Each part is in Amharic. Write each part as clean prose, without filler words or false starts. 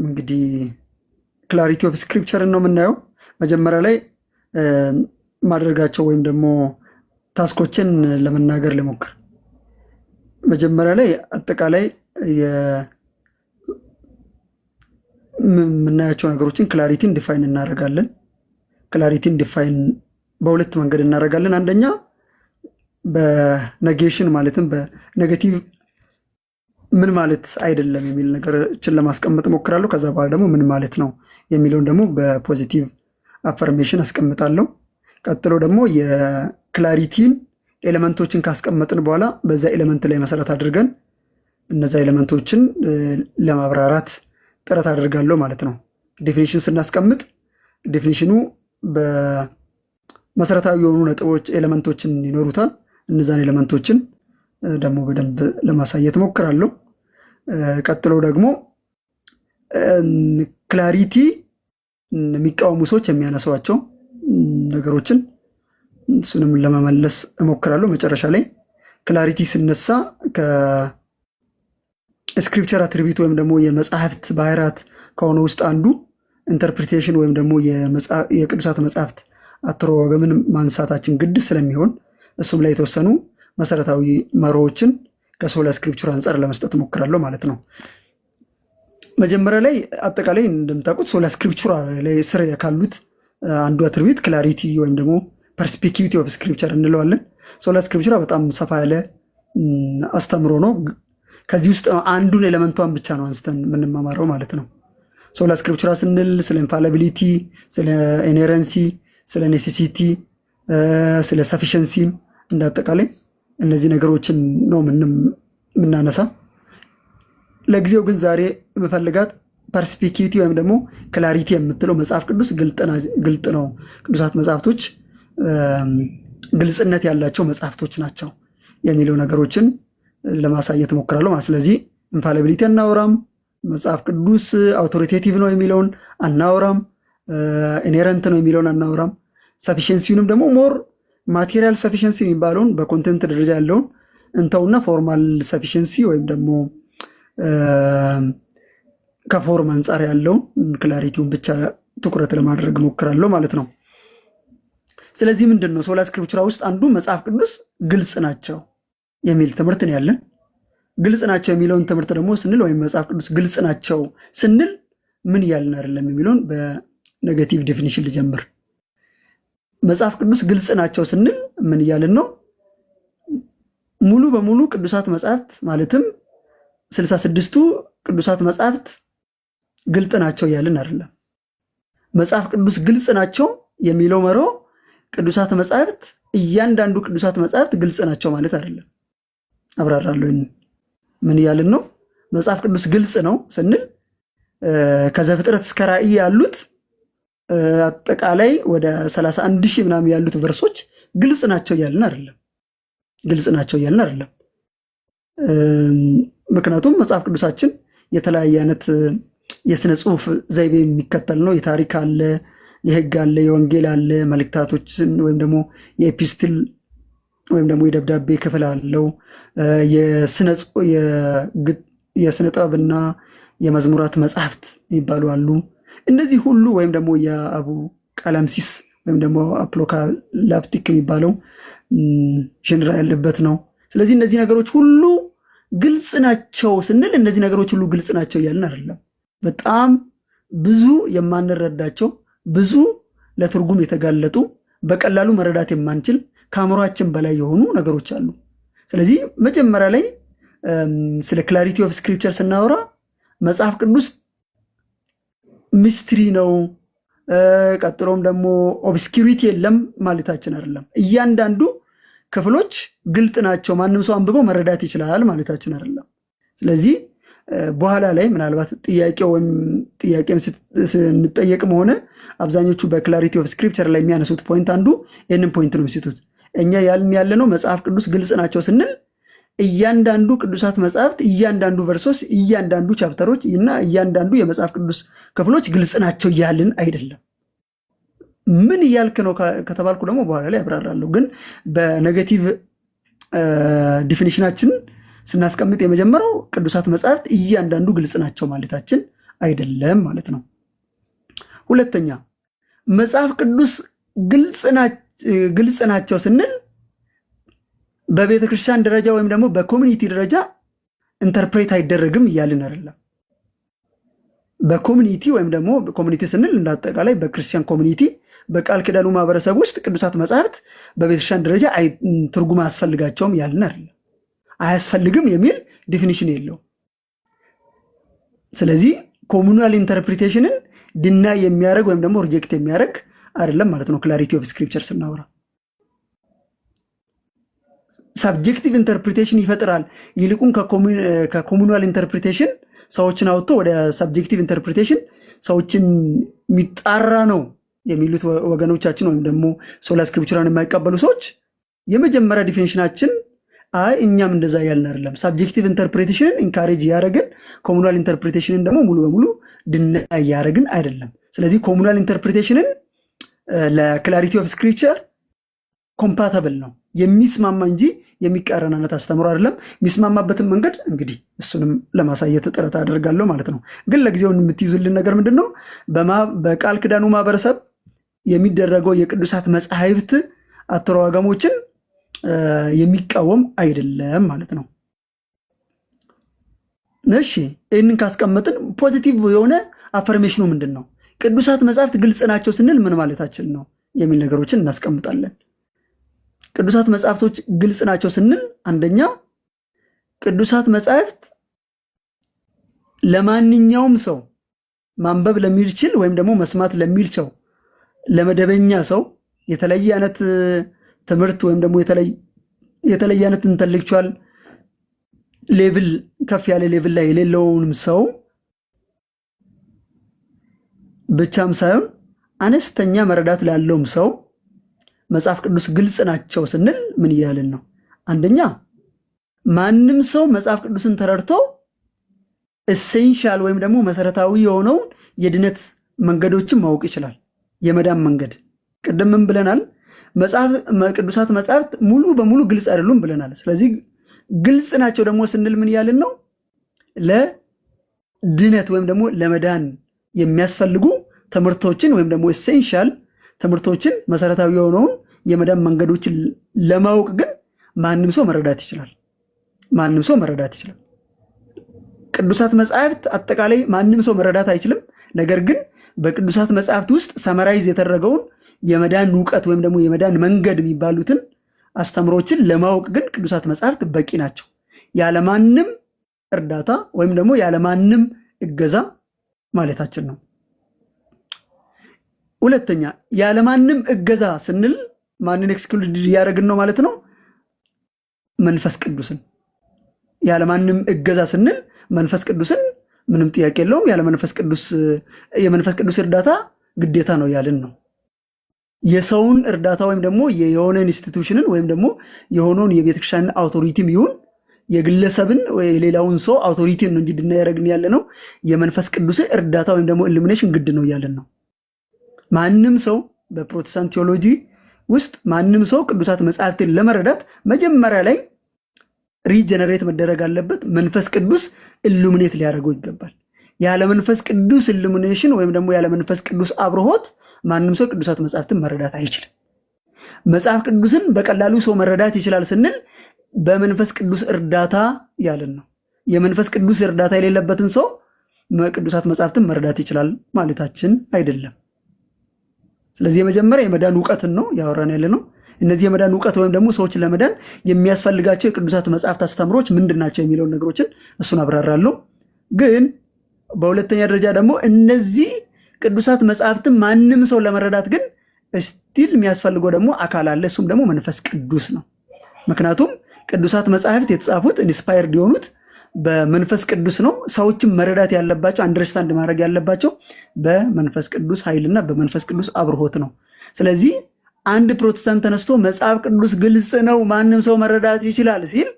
እንግዲህ ክላሪቲ ኦፍ ስክሪፕቸርን ነው የምናየው። መጀመሪያ ላይ ማድረጋቸው ወይም ደግሞ ታስኮችን ለመናገር ልሞክር። መጀመሪያ ላይ አጠቃላይ የምናያቸው ነገሮችን ክላሪቲን ዲፋይን እናደርጋለን። ክላሪቲን ዲፋይን በሁለት መንገድ እናደርጋለን። አንደኛ በኔጌሽን ማለትም በኔጌቲቭ ምን ማለት አይደለም የሚል ነገሮችን ለማስቀመጥ እሞክራለሁ። ከዛ በኋላ ደግሞ ምን ማለት ነው የሚለውን ደግሞ በፖዚቲቭ አፈርሜሽን አስቀምጣለሁ። ቀጥሎ ደግሞ የክላሪቲን ኤሌመንቶችን ካስቀመጥን በኋላ በዛ ኤሌመንት ላይ መሰረት አድርገን እነዛ ኤሌመንቶችን ለማብራራት ጥረት አድርጋለሁ ማለት ነው። ዴፊኒሽን ስናስቀምጥ ዴፊኒሽኑ በመሰረታዊ የሆኑ ነጥቦች ኤሌመንቶችን ይኖሩታል። እነዛን ኤሌመንቶችን ደግሞ በደንብ ለማሳየት ሞክራለሁ። ቀጥሎ ደግሞ ክላሪቲ የሚቃወሙ ሰዎች የሚያነሷቸው ነገሮችን እሱንም ለመመለስ እሞክራለሁ። መጨረሻ ላይ ክላሪቲ ስነሳ ከስክሪፕቸር አትሪቢዩት ወይም ደግሞ የመጽሐፍት ባህሪያት ከሆነ ውስጥ አንዱ ኢንተርፕሪቴሽን ወይም ደግሞ የቅዱሳት መጽሐፍት አተረጓጎምን ማንሳታችን ግድ ስለሚሆን እሱም ላይ የተወሰኑ መሰረታዊ መርሆችን ከሶላ ስክሪፕቸር አንጻር ለመስጠት እሞክራለሁ ማለት ነው። መጀመሪያ ላይ አጠቃላይ እንደምታውቁት ሶላ ስክሪፕቸር ላይ ስር ካሉት አንዱ አትሪቢዩት ክላሪቲ ወይም ደግሞ ፐርስፔኪቪቲ ኦፍ ስክሪፕቸር እንለዋለን። ሶላ ስክሪፕቸር በጣም ሰፋ ያለ አስተምሮ ነው። ከዚህ ውስጥ አንዱን ኤሌመንቷን ብቻ ነው አንስተን የምንማማረው ማለት ነው። ሶላ ስክሪፕቸር ስንል ስለ ኢንፋሊቢሊቲ፣ ስለ ኢነረንሲ፣ ስለ ኔሴሲቲ፣ ስለ ሰፊሸንሲም እንዳጠቃላይ እነዚህ ነገሮችን ነው የምናነሳ። ለጊዜው ግን ዛሬ የምፈልጋት ፐርስፔኪቪቲ ወይም ደግሞ ክላሪቲ የምትለው መጽሐፍ ቅዱስ ግልጥ ነው፣ ቅዱሳት መጽሐፍቶች ግልጽነት ያላቸው መጽሐፍቶች ናቸው የሚለው ነገሮችን ለማሳየት ሞክራለሁ ማለት። ስለዚህ ኢንፋሊቢሊቲ አናወራም፣ መጽሐፍ ቅዱስ አውቶሪቴቲቭ ነው የሚለውን አናወራም፣ ኢኔረንት ነው የሚለውን አናወራም። ሰፊሽንሲውንም ደግሞ ሞር ማቴሪያል ሰፊሽንሲ የሚባለውን በኮንቴንት ደረጃ ያለውን እንተውና ፎርማል ሰፊሽንሲ ወይም ደግሞ ከፎርም አንጻር ያለውን ክላሪቲውን ብቻ ትኩረት ለማድረግ ሞክራለሁ ማለት ነው። ስለዚህ ምንድን ነው ሶላ ስክሪፕቸራ ውስጥ አንዱ መጽሐፍ ቅዱስ ግልጽ ናቸው የሚል ትምህርት ነው ያለን። ግልጽ ናቸው የሚለውን ትምህርት ደግሞ ስንል ወይም መጽሐፍ ቅዱስ ግልጽ ናቸው ስንል ምን እያልን አይደለም የሚለውን በኔጌቲቭ ዴፊኒሽን ልጀምር። መጽሐፍ ቅዱስ ግልጽ ናቸው ስንል ምን እያልን ነው? ሙሉ በሙሉ ቅዱሳት መጽሐፍት ማለትም 66ቱ ቅዱሳት መጽሐፍት ግልጥ ናቸው እያልን አይደለም። መጽሐፍ ቅዱስ ግልጽ ናቸው የሚለው መሮ ቅዱሳት መጽሐፍት እያንዳንዱ ቅዱሳት መጽሐፍት ግልጽ ናቸው ማለት አይደለም። አብራራለሁ። ምን እያልን ነው? መጽሐፍ ቅዱስ ግልጽ ነው ስንል ከዘፍጥረት እስከ ራእይ ያሉት አጠቃላይ ወደ 31,000 ምናምን ያሉት ቨርሶች ግልጽ ናቸው እያልን አይደለም። ግልጽ ናቸው እያልን አይደለም። ምክንያቱም መጽሐፍ ቅዱሳችን የተለያየ አይነት የስነ ጽሁፍ ዘይቤ የሚከተል ነው። የታሪክ አለ፣ የህግ አለ፣ የወንጌል አለ፣ መልእክታቶችን ወይም ደግሞ የኤፒስትል ወይም ደግሞ የደብዳቤ ክፍል አለው። የስነ ጥበብና የመዝሙራት መጽሐፍት የሚባሉ አሉ። እነዚህ ሁሉ ወይም ደግሞ የአቡ ቀለምሲስ ወይም ደግሞ አፖካሊፕቲክ የሚባለው ጀነራ ያለበት ነው። ስለዚህ እነዚህ ነገሮች ሁሉ ግልጽ ናቸው ስንል እነዚህ ነገሮች ሁሉ ግልጽ ናቸው እያልን አይደለም። በጣም ብዙ የማንረዳቸው ብዙ ለትርጉም የተጋለጡ በቀላሉ መረዳት የማንችል ከአእምሯችን በላይ የሆኑ ነገሮች አሉ። ስለዚህ መጀመሪያ ላይ ስለ ክላሪቲ ኦፍ ስክሪፕቸር ስናወራ መጽሐፍ ቅዱስ ሚስትሪ ነው፣ ቀጥሎም ደግሞ ኦብስኪሪቲ የለም ማለታችን አይደለም። እያንዳንዱ ክፍሎች ግልጥ ናቸው፣ ማንም ሰው አንብበው መረዳት ይችላል ማለታችን አይደለም። ስለዚህ በኋላ ላይ ምናልባት ጥያቄም ስንጠየቅም ሆነ አብዛኞቹ በክላሪቲ ኦፍ ስክሪፕቸር ላይ የሚያነሱት ፖይንት አንዱ ይህንን ፖይንት ነው የሚስቱት። እኛ ያልን ያለነው መጽሐፍ ቅዱስ ግልጽ ናቸው ስንል እያንዳንዱ ቅዱሳት መጽሐፍት፣ እያንዳንዱ ቨርሶች፣ እያንዳንዱ ቻፕተሮች እና እያንዳንዱ የመጽሐፍ ቅዱስ ክፍሎች ግልጽ ናቸው እያልን አይደለም። ምን እያልክ ነው ከተባልኩ ደግሞ በኋላ ላይ ያብራራለሁ። ግን በኔጌቲቭ ዲፊኒሽናችን ስናስቀምጥ የመጀመሪያው ቅዱሳት መጽሐፍት እያንዳንዱ ግልጽ ናቸው ማለታችን አይደለም ማለት ነው። ሁለተኛ መጽሐፍ ቅዱስ ግልጽ ናቸው ስንል በቤተ ክርስቲያን ደረጃ ወይም ደግሞ በኮሚኒቲ ደረጃ ኢንተርፕሬት አይደረግም እያልን አይደለም። በኮሚኒቲ ወይም ደግሞ ኮሚኒቲ ስንል እንዳጠቃላይ በክርስቲያን ኮሚኒቲ በቃል ኪዳኑ ማህበረሰብ ውስጥ ቅዱሳት መጽሐፍት በቤተክርስቲያን ደረጃ ትርጉም አያስፈልጋቸውም እያልን አይደለም። አያስፈልግም የሚል ዲፊኒሽን የለው። ስለዚህ ኮሙናል ኢንተርፕሪቴሽንን ድና የሚያደርግ ወይም ደግሞ ሪጀክት የሚያደርግ አይደለም ማለት ነው። ክላሪቲ ኦፍ ስክሪፕቸር ስናወራ ሳብጀክቲቭ ኢንተርፕሪቴሽን ይፈጥራል። ይልቁን ከኮሙናል ኢንተርፕሪቴሽን ሰዎችን አውጥቶ ወደ ሳብጀክቲቭ ኢንተርፕሪቴሽን ሰዎችን የሚጣራ ነው የሚሉት ወገኖቻችን ወይም ደግሞ ሶላ ስክሪፕቸራን የማይቀበሉ ሰዎች የመጀመሪያ ዲፊኒሽናችን እኛም እንደዛ ያልን አይደለም። ሳብጀክቲቭ ኢንተርፕሪቴሽንን ኢንካሬጅ እያደረግን ኮሙናል ኢንተርፕሪቴሽንን ደግሞ ሙሉ በሙሉ ድና እያደረግን አይደለም። ስለዚህ ኮሙናል ኢንተርፕሪቴሽንን ለክላሪቲ ኦፍ ስክሪፕቸር ኮምፓታብል ነው የሚስማማ እንጂ የሚቃረን አይነት አስተምሮ አይደለም። የሚስማማበትን መንገድ እንግዲህ እሱንም ለማሳየት ጥረት አደርጋለሁ ማለት ነው። ግን ለጊዜው የምትይዙልን ነገር ምንድን ነው? በቃል ኪዳኑ ማህበረሰብ የሚደረገው የቅዱሳት መጻሕፍት አተረጓጎሞችን የሚቃወም አይደለም ማለት ነው። እሺ ይህንን ካስቀመጥን ፖዚቲቭ የሆነ አፈርሜሽኑ ምንድን ነው? ቅዱሳት መጻሕፍት ግልጽ ናቸው ስንል ምን ማለታችን ነው የሚል ነገሮችን እናስቀምጣለን። ቅዱሳት መጻሕፍቶች ግልጽ ናቸው ስንል አንደኛ ቅዱሳት መጻሕፍት ለማንኛውም ሰው ማንበብ ለሚችል ወይም ደግሞ መስማት ለሚል ሰው ለመደበኛ ሰው የተለየ አይነት ትምህርት ወይም ደግሞ የተለየ አይነት ኢንተሌክቹዋል ሌቭል ከፍ ያለ ሌቭል ላይ የሌለውንም ሰው ብቻም ሳይሆን አነስተኛ መረዳት ላለውም ሰው መጽሐፍ ቅዱስ ግልጽ ናቸው ስንል ምን እያልን ነው? አንደኛ ማንም ሰው መጽሐፍ ቅዱስን ተረድቶ ኤሴንሻል ወይም ደግሞ መሰረታዊ የሆነውን የድነት መንገዶችን ማወቅ ይችላል። የመዳን መንገድ ቅድም ምን ብለናል? ቅዱሳት መጽሐፍት ሙሉ በሙሉ ግልጽ አይደሉም ብለናል። ስለዚህ ግልጽ ናቸው ደግሞ ስንል ምን እያልን ነው? ለድነት ወይም ደግሞ ለመዳን የሚያስፈልጉ ትምህርቶችን ወይም ደግሞ ኤሴንሻል ትምህርቶችን መሰረታዊ የሆነውን የመዳን መንገዶችን ለማወቅ ግን ማንም ሰው መረዳት ይችላል። ማንም ሰው መረዳት ይችላል። ቅዱሳት መጽሐፍት አጠቃላይ ማንም ሰው መረዳት አይችልም። ነገር ግን በቅዱሳት መጽሐፍት ውስጥ ሰመራይዝ የተደረገውን የመዳን እውቀት ወይም ደግሞ የመዳን መንገድ የሚባሉትን አስተምሮችን ለማወቅ ግን ቅዱሳት መጽሐፍት በቂ ናቸው፣ ያለማንም እርዳታ ወይም ደግሞ ያለማንም እገዛ ማለታችን ነው። ሁለተኛ ያለማንም እገዛ ስንል ማንን ኤክስክሉድ እያደረግን ነው ማለት ነው? መንፈስ ቅዱስን። ያለማንም እገዛ ስንል መንፈስ ቅዱስን ምንም ጥያቄ የለውም። ያለ የመንፈስ ቅዱስ እርዳታ ግዴታ ነው ያልን ነው። የሰውን እርዳታ ወይም ደግሞ የሆነ ኢንስቲትዩሽንን ወይም ደግሞ የሆነውን የቤተክርስቲያን አውቶሪቲም ይሁን የግለሰብን የሌላውን ሰው አውቶሪቲን ነው እንጂ ድና ያደረግን ያለ ነው። የመንፈስ ቅዱስ እርዳታ ወይም ደግሞ ኢሉሚኔሽን ግድ ነው ያለን ነው። ማንም ሰው በፕሮቴስታንት ቴዎሎጂ ውስጥ ማንም ሰው ቅዱሳት መጽሐፍትን ለመረዳት መጀመሪያ ላይ ሪጀነሬት መደረግ አለበት። መንፈስ ቅዱስ ኢሉሚኔት ሊያደርገው ይገባል። ያለ መንፈስ ቅዱስ ኢሉሚኔሽን ወይም ደግሞ ያለ መንፈስ ቅዱስ አብርሆት ማንም ሰው ቅዱሳት መጽሐፍትን መረዳት አይችልም። መጽሐፍ ቅዱስን በቀላሉ ሰው መረዳት ይችላል ስንል በመንፈስ ቅዱስ እርዳታ ያለን ነው። የመንፈስ ቅዱስ እርዳታ የሌለበትን ሰው ቅዱሳት መጽሐፍትን መረዳት ይችላል ማለታችን አይደለም። ስለዚህ የመጀመሪያ የመዳን እውቀትን ነው ያወራን ያለ ነው። እነዚህ የመዳን እውቀት ወይም ደግሞ ሰዎችን ለመዳን የሚያስፈልጋቸው የቅዱሳት መጽሐፍት አስተምሮች ምንድን ናቸው የሚለውን ነገሮችን እሱን አብራራለሁ። ግን በሁለተኛ ደረጃ ደግሞ እነዚህ ቅዱሳት መጽሐፍትን ማንም ሰው ለመረዳት ግን ስቲል የሚያስፈልገው ደግሞ አካል አለ። እሱም ደግሞ መንፈስ ቅዱስ ነው። ምክንያቱም ቅዱሳት መጽሐፍት የተጻፉት ኢንስፓየርድ የሆኑት በመንፈስ ቅዱስ ነው። ሰዎችም መረዳት ያለባቸው አንደርስታንድ ማድረግ ያለባቸው በመንፈስ ቅዱስ ኃይልና በመንፈስ ቅዱስ አብርሆት ነው። ስለዚህ አንድ ፕሮቴስታንት ተነስቶ መጽሐፍ ቅዱስ ግልጽ ነው ማንም ሰው መረዳት ይችላል ሲል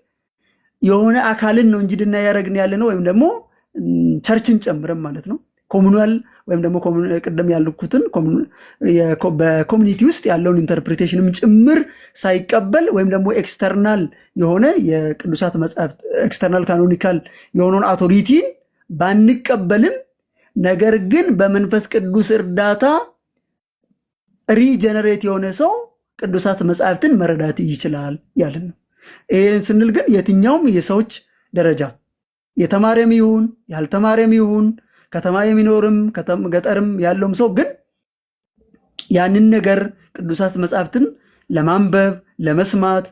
የሆነ አካልን ነው እንጂ ድና ያደረግን ያለ ነው፣ ወይም ደግሞ ቸርችን ጨምረም ማለት ነው። ኮሙናል ወይም ደግሞ ቅድም ያልኩትን በኮሚኒቲ ውስጥ ያለውን ኢንተርፕሪቴሽንም ጭምር ሳይቀበል ወይም ደግሞ ኤክስተርናል የሆነ የቅዱሳት መጽሐፍት ኤክስተርናል ካኖኒካል የሆነውን አውቶሪቲን ባንቀበልም ነገር ግን በመንፈስ ቅዱስ እርዳታ ሪጀነሬት የሆነ ሰው ቅዱሳት መጻሕፍትን መረዳት ይችላል ያልን ነው። ይህን ስንል ግን የትኛውም የሰዎች ደረጃ የተማረም ይሁን ያልተማረም ይሁን ከተማ የሚኖርም ገጠርም ያለውም ሰው ግን ያንን ነገር ቅዱሳት መጻሕፍትን ለማንበብ ለመስማት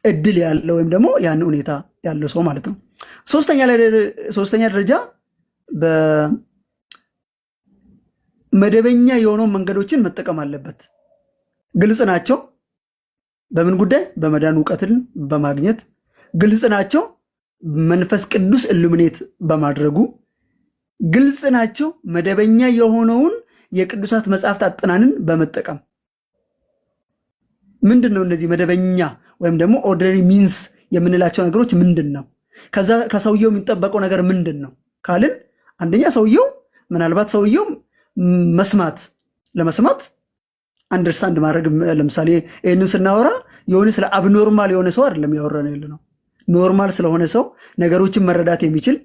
እድል ያለው ወይም ደግሞ ያን ሁኔታ ያለው ሰው ማለት ነው። ሶስተኛ ደረጃ በመደበኛ የሆነው መንገዶችን መጠቀም አለበት። ግልጽ ናቸው። በምን ጉዳይ? በመዳን እውቀትን በማግኘት ግልጽ ናቸው። መንፈስ ቅዱስ ኢሉሚኔት በማድረጉ ግልጽ ናቸው። መደበኛ የሆነውን የቅዱሳት መጻሕፍት አጠናንን በመጠቀም ምንድን ነው እነዚህ መደበኛ ወይም ደግሞ ኦርዲነሪ ሚንስ የምንላቸው ነገሮች ምንድን ነው? ከሰውየው የሚጠበቀው ነገር ምንድን ነው ካልን አንደኛ ሰውየው ምናልባት ሰውየው ለመስማት አንደርስታንድ ማድረግ። ለምሳሌ ይህንን ስናወራ የሆነ ስለ አብኖርማል የሆነ ሰው አይደለም ያወራን ያለ ነው። ኖርማል ስለሆነ ሰው ነገሮችን መረዳት የሚችል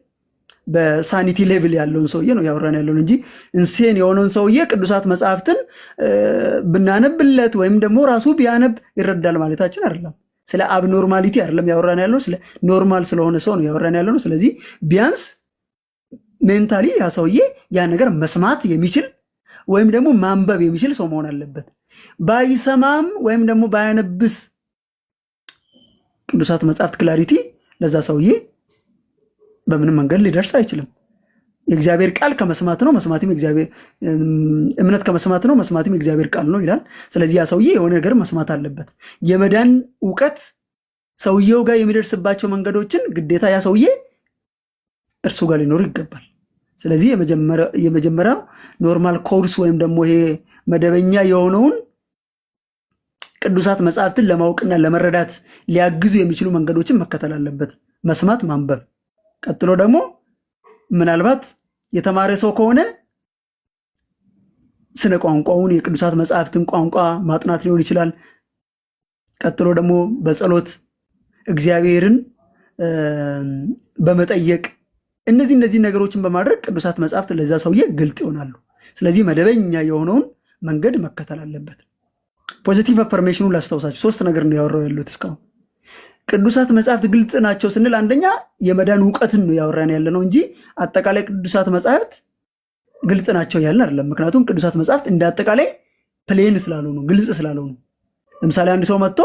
በሳኒቲ ሌቭል ያለውን ሰውዬ ነው ያወራን ያለውን እንጂ ኢንሴን የሆነውን ሰውዬ ቅዱሳት መጽሐፍትን ብናነብለት ወይም ደግሞ ራሱ ቢያነብ ይረዳል ማለታችን አይደለም። ስለ አብኖርማሊቲ አይደለም ያወራን ያለው፣ ስለ ኖርማል ስለሆነ ሰው ነው ያወራን ያለው። ስለዚህ ቢያንስ ሜንታሊ ያ ሰውዬ ያ ነገር መስማት የሚችል ወይም ደግሞ ማንበብ የሚችል ሰው መሆን አለበት። ባይሰማም ወይም ደግሞ ባያነብስ ቅዱሳት መጽሐፍት ክላሪቲ ለዛ ሰውዬ በምንም መንገድ ሊደርስ አይችልም። የእግዚአብሔር ቃል ከመስማት ነው፣ መስማትም የእግዚአብሔር እምነት ከመስማት ነው፣ መስማትም የእግዚአብሔር ቃል ነው ይላል። ስለዚህ ያ ሰውዬ የሆነ ነገር መስማት አለበት። የመዳን እውቀት ሰውየው ጋር የሚደርስባቸው መንገዶችን ግዴታ ያ ሰውዬ እርሱ ጋር ሊኖር ይገባል። ስለዚህ የመጀመሪያው ኖርማል ኮርስ ወይም ደግሞ ይሄ መደበኛ የሆነውን ቅዱሳት መጽሐፍትን ለማወቅና ለመረዳት ሊያግዙ የሚችሉ መንገዶችን መከተል አለበት። መስማት፣ ማንበብ። ቀጥሎ ደግሞ ምናልባት የተማረ ሰው ከሆነ ስነ ቋንቋውን የቅዱሳት መጽሐፍትን ቋንቋ ማጥናት ሊሆን ይችላል። ቀጥሎ ደግሞ በጸሎት እግዚአብሔርን በመጠየቅ እነዚህ ነገሮችን በማድረግ ቅዱሳት መጽሐፍት ለዛ ሰውዬ ግልጥ ይሆናሉ። ስለዚህ መደበኛ የሆነውን መንገድ መከተል አለበት። ፖዚቲቭ አፈርሜሽኑ ላስታውሳችሁ፣ 3 ነገር ነው ያወራው ያሉት እስካሁን። ቅዱሳት መጽሐፍት ግልጥ ናቸው ስንል አንደኛ የመዳን እውቀትን ነው ያወራን ያለ ነው እንጂ አጠቃላይ ቅዱሳት መጽሐፍት ግልጥ ናቸው ያልን አይደለም። ምክንያቱም ቅዱሳት መጽሐፍት እንደ አጠቃላይ ፕሌን ስላልሆኑ ግልጽ ስላልሆኑ፣ ለምሳሌ አንድ ሰው መጥቶ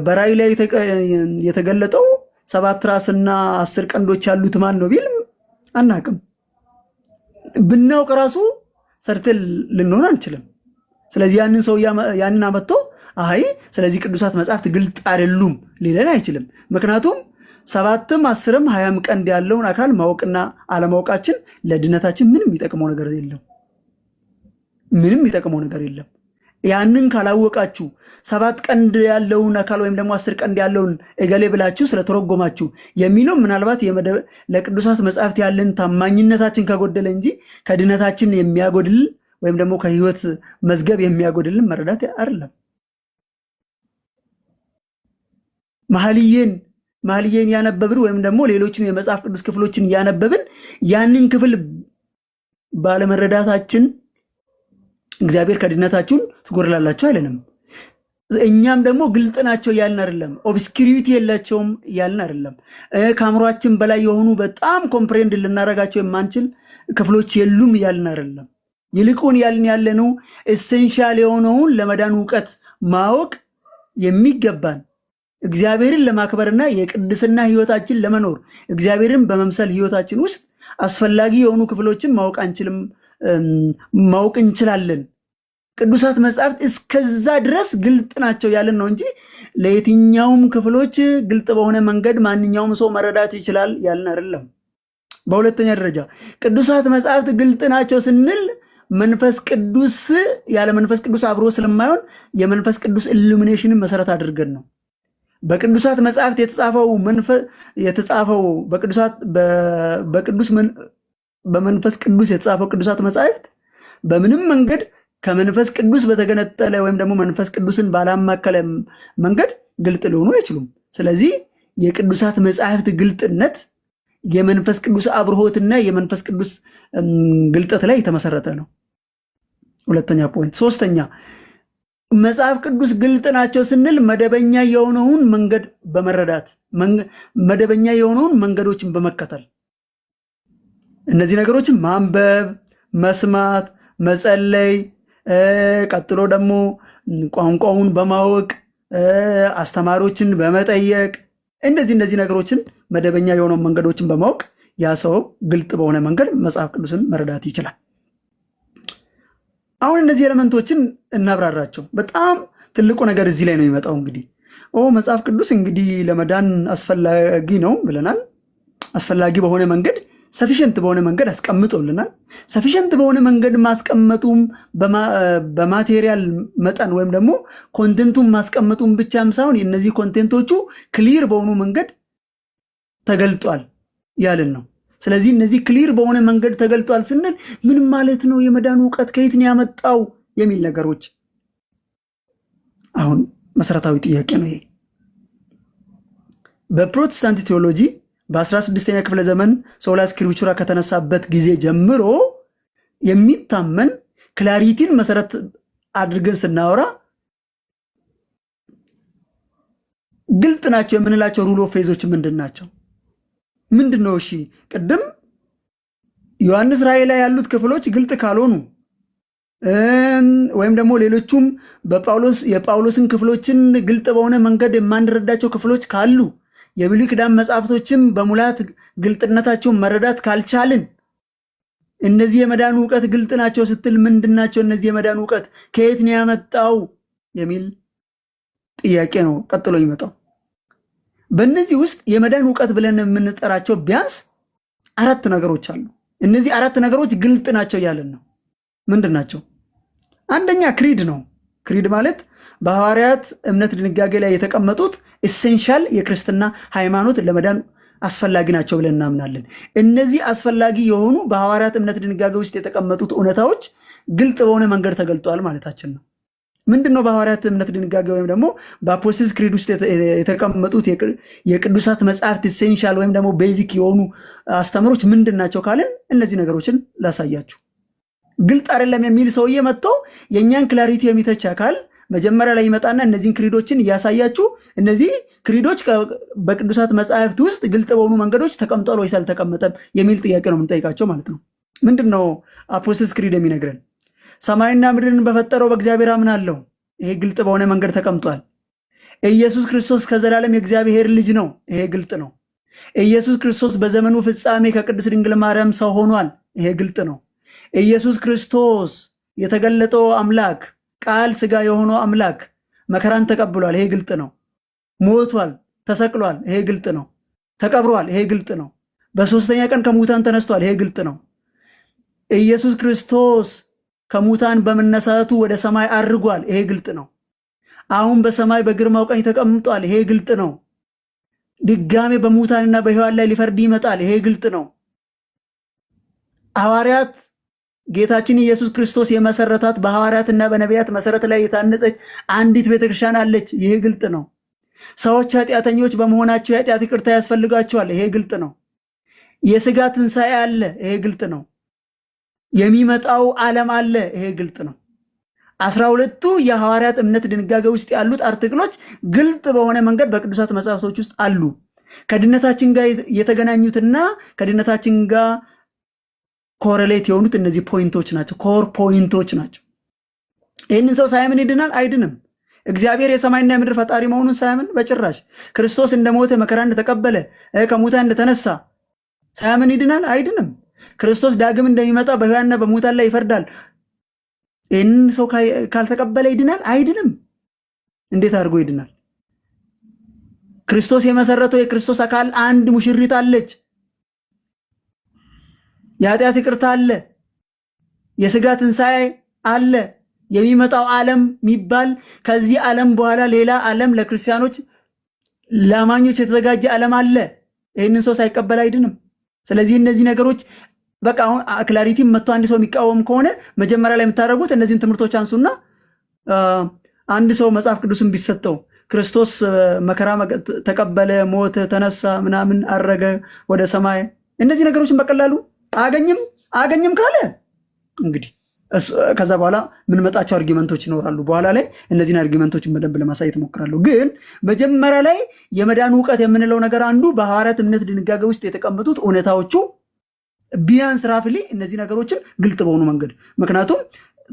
በራእይ ላይ የተገለጠው 7 ራስና 10 ቀንዶች ያሉት ማን ነው ቢል አናቅም። ብናውቅ ራሱ ሰርተን ልንሆን አንችልም። ስለዚህ ያንን ሰው ያንን አመጥቶ አይ ስለዚህ ቅዱሳት መጽሐፍት ግልጥ አይደሉም ሊለን አይችልም። ምክንያቱም 7ም 10ም 20ም ቀንድ ያለውን አካል ማወቅና አለማወቃችን ለድነታችን ምንም የሚጠቅመው ነገር የለም። ያንን ካላወቃችሁ 7 ቀንድ ያለውን አካል ወይም ደግሞ 10 ቀንድ ያለውን እገሌ ብላችሁ ስለተረጎማችሁ የሚለው ምናልባት ለቅዱሳት መጽሐፍት ያለን ታማኝነታችን ከጎደለ እንጂ ከድነታችን የሚያጎድል ወይም ደግሞ ከህይወት መዝገብ የሚያጎድልን መረዳት አይደለም። መኃልየን ያነበብን ወይም ደግሞ ሌሎችን የመጽሐፍ ቅዱስ ክፍሎችን ያነበብን ያንን ክፍል ባለመረዳታችን እግዚአብሔር ከድነታችሁን ትጎድላላችሁ አይለንም። እኛም ደግሞ ግልጥ ናቸው ያልን አይደለም፣ ኦብስኪሪቲ የላቸውም ያልን አይደለም። ከአእምሯችን በላይ የሆኑ በጣም ኮምፕሬንድ ልናረጋቸው የማንችል ክፍሎች የሉም ያልን አይደለም። ይልቁን ያልን ያለነው ኤሴንሻል የሆነውን ለመዳን እውቀት ማወቅ የሚገባን እግዚአብሔርን ለማክበርና የቅድስና ህይወታችን ለመኖር እግዚአብሔርን በመምሰል ህይወታችን ውስጥ አስፈላጊ የሆኑ ክፍሎችን ማወቅ እንችላለን። ቅዱሳት መጽሐፍት እስከዛ ድረስ ግልጥ ናቸው ያለን ነው እንጂ ለየትኛውም ክፍሎች ግልጥ በሆነ መንገድ ማንኛውም ሰው መረዳት ይችላል ያልን አይደለም። በሁለተኛ ደረጃ ቅዱሳት መጽሐፍት ግልጥ ናቸው ስንል ያለ መንፈስ ቅዱስ አብሮ ስለማይሆን የመንፈስ ቅዱስ ኢሉሚኔሽንን መሰረት አድርገን ነው። በቅዱሳት መጽሐፍት የተጻፈው በመንፈስ ቅዱስ የተጻፈው ቅዱሳት መጽሐፍት በምንም መንገድ ከመንፈስ ቅዱስ በተገነጠለ ወይም ደግሞ መንፈስ ቅዱስን ባላማከለ መንገድ ግልጥ ሊሆኑ አይችሉም። ስለዚህ የቅዱሳት መጽሐፍት ግልጥነት የመንፈስ ቅዱስ አብርሆትና የመንፈስ ቅዱስ ግልጠት ላይ የተመሰረተ ነው። ሁለተኛ ፖይንት። ሶስተኛ መጽሐፍ ቅዱስ ግልጥ ናቸው ስንል መደበኛ የሆነውን መንገድ በመረዳት መደበኛ የሆነውን መንገዶችን በመከተል እነዚህ ነገሮችን ማንበብ፣ መስማት፣ መጸለይ፣ ቀጥሎ ደግሞ ቋንቋውን በማወቅ አስተማሪዎችን በመጠየቅ እነዚህ ነገሮችን መደበኛ የሆነውን መንገዶችን በማወቅ ያ ሰው ግልጥ በሆነ መንገድ መጽሐፍ ቅዱስን መረዳት ይችላል። አሁን እነዚህ ኤሌመንቶችን እናብራራቸው። በጣም ትልቁ ነገር እዚህ ላይ ነው የሚመጣው። እንግዲህ መጽሐፍ ቅዱስ እንግዲህ ለመዳን አስፈላጊ ነው ብለናል። አስፈላጊ በሆነ መንገድ ሰፊሸንት በሆነ መንገድ አስቀምጦልናል። ሰፊሸንት በሆነ መንገድ ማስቀመጡም በማቴሪያል መጠን ወይም ደግሞ ኮንቴንቱን ማስቀመጡም ብቻም ሳይሆን የእነዚህ ኮንቴንቶቹ ክሊር በሆኑ መንገድ ተገልጧል ያልን ነው። ስለዚህ እነዚህ ክሊር በሆነ መንገድ ተገልጧል ስንል ምን ማለት ነው? የመዳን እውቀት ከየት ነው ያመጣው የሚል ነገሮች አሁን መሰረታዊ ጥያቄ ነው ይሄ። በፕሮቴስታንት ቴዎሎጂ በ16ኛ ክፍለ ዘመን ሶላ ስክሪፕቹራ ከተነሳበት ጊዜ ጀምሮ የሚታመን ክላሪቲን መሰረት አድርገን ስናወራ ግልጥ ናቸው የምንላቸው ሩል ኦፍ ፌዞች ምንድን ናቸው? ምንድን ነው? እሺ ቅድም ዮሐንስ ራእይ ላይ ያሉት ክፍሎች ግልጥ ካልሆኑ ወይም ደግሞ ሌሎቹም የጳውሎስን ክፍሎችን ግልጥ በሆነ መንገድ የማንረዳቸው ክፍሎች ካሉ የብሉይ ኪዳን መጽሐፍቶችም በሙላት ግልጥነታቸውን መረዳት ካልቻልን እነዚህ የመዳን እውቀት ግልጥ ናቸው ስትል ምንድን ናቸው? እነዚህ የመዳን እውቀት ከየት ነው ያመጣው የሚል ጥያቄ ነው ቀጥሎ ይመጣው። በእነዚህ ውስጥ የመዳን እውቀት ብለን የምንጠራቸው ቢያንስ 4 ነገሮች አሉ። እነዚህ 4 ነገሮች ግልጥ ናቸው ያለን ነው። ምንድን ናቸው? አንደኛ ክሪድ ነው። ክሪድ ማለት በሐዋርያት እምነት ድንጋጌ ላይ የተቀመጡት ኢሴንሻል የክርስትና ሃይማኖት ለመዳን አስፈላጊ ናቸው ብለን እናምናለን። እነዚህ አስፈላጊ የሆኑ በሐዋርያት እምነት ድንጋጌ ውስጥ የተቀመጡት እውነታዎች ግልጥ በሆነ መንገድ ተገልጠዋል ማለታችን ነው። ምንድን ነው በሐዋርያት እምነት ድንጋጌ ወይም ደግሞ በአፖስትልስ ክሪድ ውስጥ የተቀመጡት የቅዱሳት መጽሐፍት ኢሴንሻል ወይም ደግሞ ቤዚክ የሆኑ አስተምሮች ምንድን ናቸው ካልን እነዚህ ነገሮችን ላሳያችሁ። ግልጥ አይደለም የሚል ሰውዬ መጥቶ የእኛን ክላሪቲ የሚተች አካል መጀመሪያ ላይ ይመጣና እነዚህን ክሪዶችን እያሳያችሁ እነዚህ ክሪዶች በቅዱሳት መጽሐፍት ውስጥ ግልጥ በሆኑ መንገዶች ተቀምጧል ወይስ አልተቀመጠም የሚል ጥያቄ ነው የምንጠይቃቸው ማለት ነው። ምንድን ነው አፖስትልስ ክሪድ የሚነግረን? ሰማይና ምድርን በፈጠረው በእግዚአብሔር አምናለሁ። ይሄ ግልጥ በሆነ መንገድ ተቀምጧል። ኢየሱስ ክርስቶስ ከዘላለም የእግዚአብሔር ልጅ ነው። ይሄ ግልጥ ነው። ኢየሱስ ክርስቶስ በዘመኑ ፍጻሜ ከቅድስት ድንግል ማርያም ሰው ሆኗል። ይሄ ግልጥ ነው። ኢየሱስ ክርስቶስ የተገለጠው አምላክ ቃል ሥጋ የሆነው አምላክ መከራን ተቀብሏል። ይሄ ግልጥ ነው። ሞቷል፣ ተሰቅሏል። ይሄ ግልጥ ነው። ተቀብሯል። ይሄ ግልጥ ነው። በሦስተኛ ቀን ከሙታን ተነስቷል። ይሄ ግልጥ ነው። ኢየሱስ ክርስቶስ ከሙታን በመነሳቱ ወደ ሰማይ አርጓል። ይሄ ግልጥ ነው። አሁን በሰማይ በግርማው ቀኝ ተቀምጧል። ይሄ ግልጥ ነው። ድጋሜ በሙታንና በሕያዋን ላይ ሊፈርድ ይመጣል። ይሄ ግልጥ ነው። ሐዋርያት ጌታችን ኢየሱስ ክርስቶስ የመሰረታት በሐዋርያትና በነቢያት መሰረት ላይ የታነጸች አንዲት ቤተክርስቲያን አለች። ይሄ ግልጥ ነው። ሰዎች ኃጢአተኞች በመሆናቸው የኃጢአት ይቅርታ ያስፈልጋቸዋል። ይሄ ግልጥ ነው። የሥጋ ትንሣኤ አለ። ይሄ ግልጥ ነው። የሚመጣው ዓለም አለ። ይሄ ግልጥ ነው። 12ቱ የሐዋርያት እምነት ድንጋጌ ውስጥ ያሉት አርቲክሎች ግልጥ በሆነ መንገድ በቅዱሳት መጽሐፍቶች ውስጥ አሉ። ከድነታችን ጋር የተገናኙትና ከድነታችን ጋር ኮረሌት የሆኑት እነዚህ ፖይንቶች ናቸው። ኮር ፖይንቶች ናቸው። ይህንን ሰው ሳያምን ይድናል? አይድንም። እግዚአብሔር የሰማይና የምድር ፈጣሪ መሆኑን ሳያምን በጭራሽ። ክርስቶስ እንደሞተ መከራ እንደተቀበለ ከሙታን እንደተነሳ ሳያምን ይድናል? አይድንም። ክርስቶስ ዳግም እንደሚመጣ በሕያዋንና በሙታን ላይ ይፈርዳል። ይህንን ሰው ካልተቀበለ ይድናል? አይድንም። እንዴት አድርጎ ይድናል? ክርስቶስ የመሰረተው የክርስቶስ አካል አንድ ሙሽሪት አለች። የኃጢአት ይቅርታ አለ። የሥጋ ትንሣኤ አለ። የሚመጣው ዓለም የሚባል ከዚህ ዓለም በኋላ ሌላ ዓለም ለክርስቲያኖች ለአማኞች የተዘጋጀ ዓለም አለ። ይህንን ሰው ሳይቀበል አይድንም። ስለዚህ እነዚህ ነገሮች በቃ አሁን ክላሪቲ መጥቶ አንድ ሰው የሚቃወም ከሆነ መጀመሪያ ላይ የምታደርጉት እነዚህን ትምህርቶች አንሱና አንድ ሰው መጽሐፍ ቅዱስን ቢሰጠው ክርስቶስ መከራ ተቀበለ፣ ሞተ፣ ተነሳ፣ ምናምን አረገ ወደ ሰማይ እነዚህ ነገሮችን በቀላሉ አገኝም ካለ እንግዲህ ከዛ በኋላ ምንመጣቸው አርጊመንቶች ይኖራሉ። በኋላ ላይ እነዚህን አርጊመንቶችን በደንብ ለማሳየት እሞክራለሁ። ግን መጀመሪያ ላይ የመዳን እውቀት የምንለው ነገር አንዱ በሐዋርያት እምነት ድንጋጌ ውስጥ የተቀመጡት እውነታዎቹ ቢያንስ ራፍሊ እነዚህ ነገሮችን ግልጥ በሆኑ መንገድ፣ ምክንያቱም